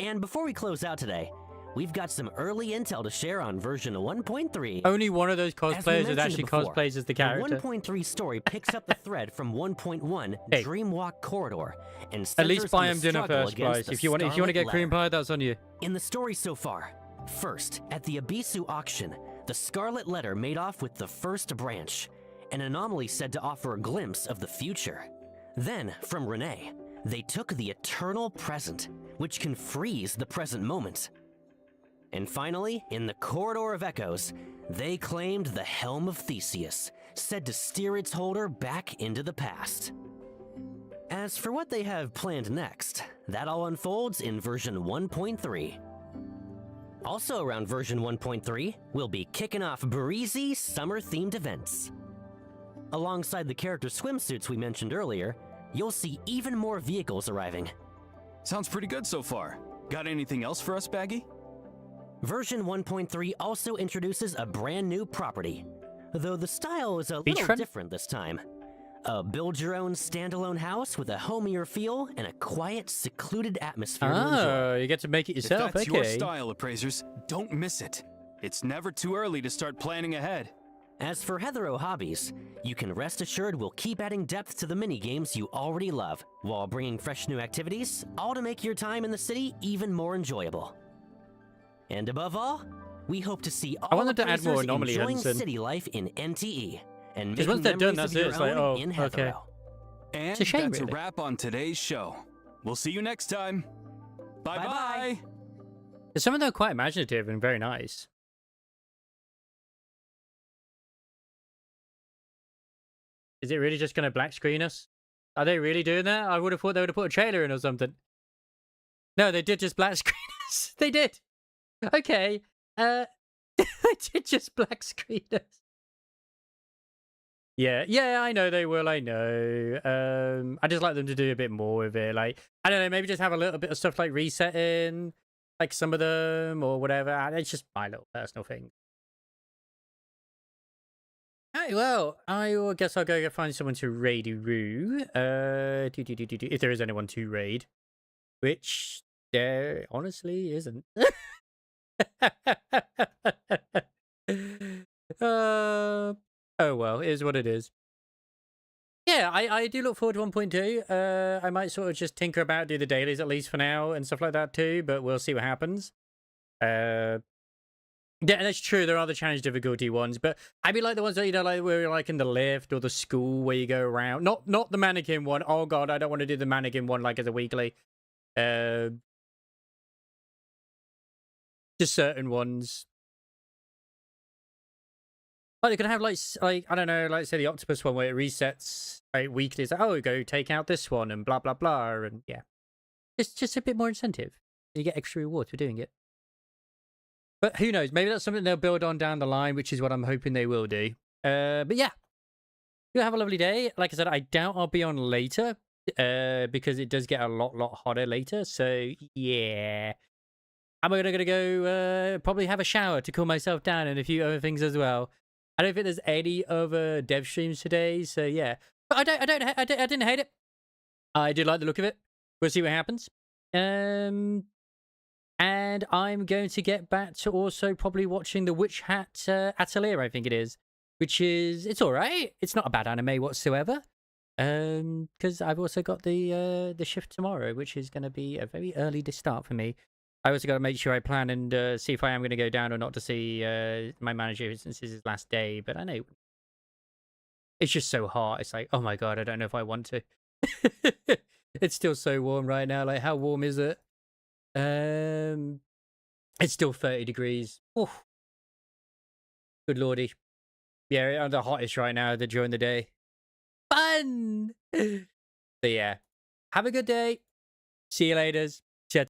And before we close out today, we've got some early intel to share on version 1.3. Only one of those As we cosplayers is mentioned actually before, cosplays as the character. The 1.3 story picks up the thread from 1.1 Hey. Dreamwalk Corridor and At least centers buy on the him dinner struggle first, against guys. the If you want to Scarlet get cream Letter. pie, that's on you. In the story so far, first, at the Abisu auction, the Scarlet Letter made off with the first branch, an anomaly said to offer a glimpse of the future. Then, from Renee, they took the eternal present, which can freeze the present moment. And finally, in the Corridor of Echoes, they claimed the Helm of Theseus, said to steer its holder back into the past. As for what they have planned next, that all unfolds in version 1.3. Also around version 1.3, we'll be kicking off breezy summer-themed events. Alongside the character swimsuits we mentioned earlier, you'll see even more vehicles arriving. Sounds pretty good so far. Got anything else for us, Baggy? Version 1.3 also introduces a brand new property, though the style is a little Beachfront? different this time. A build-your-own standalone house with a homier feel and a quiet, secluded atmosphere to enjoy. Oh, you get to make it yourself. If that's Okay. your style, appraisers, don't miss it. It's never too early to start planning ahead. As for Hetero hobbies, you can rest assured we'll keep adding depth to the mini-games you already love, while bringing fresh new activities, all to make your time in the city even more enjoyable. And above all, we hope to see all wanted to add more appraisers anomaly enjoying hunts in. city life in NTE, and Because making once they're done, memories that's of it. your It's like, own oh, in okay. Hetero. And a shame, that's really. a wrap on today's show. We'll see you next time. Bye-bye. Bye-bye. Some of them are quite imaginative and very nice. Is it really just going to black screen us? Are they really doing that? I would have thought they would have put a trailer in or something. No, they did just black screen us. They did. Okay. They did just black screen us. Yeah, I know they will, I know. I just like them to do a bit more with it. Like, I don't know, maybe just have a little bit of stuff like resetting, like some of them or whatever. It's just my little personal thing. Alright, well, I guess I'll go find someone to raid-a-roo. If there is anyone to raid. Which there honestly isn't. Oh well, it is what it is. Yeah, I do look forward to 1.2. I might sort of just tinker about, do the dailies at least for now and stuff like that too, but we'll see what happens. Yeah, that's true. There are the challenge difficulty ones, but I mean like the ones that, you know, like where you're like in the lift or the school where you go around. Not the mannequin one. Oh god, I don't want to do the mannequin one like as a weekly. Just certain ones. Like, they could have, like, I don't know, like, say the octopus one where it resets, like, weekly. It's like, oh, go take out this one and blah, blah, blah. And, yeah. It's just a bit more incentive. You get extra rewards for doing it. But who knows? Maybe that's something they'll build on down the line, which is what I'm hoping they will do. But, yeah. You have a lovely day. Like I said, I doubt I'll be on later. Because it does get a lot hotter later. So, yeah. I'm gonna go probably have a shower to cool myself down and a few other things as well. I don't think there's any other dev streams today, so yeah. But I didn't hate it. I did like the look of it. We'll see what happens. And I'm going to get back to also probably watching the Witch Hat Atelier, I think it is, which is, it's all right. It's not a bad anime whatsoever. Because I've also got the shift tomorrow, which is going to be a very early start for me. I also got to make sure I plan and see if I am going to go down or not to see my manager since it's his last day. But I know it's just so hot. It's like, oh my god, I don't know if I want to. It's still so warm right now. Like, how warm is it? It's still 30 degrees. Oof. Good lordy. Yeah, I'm the hottest right now during the day. Fun! So yeah, have a good day. See you later.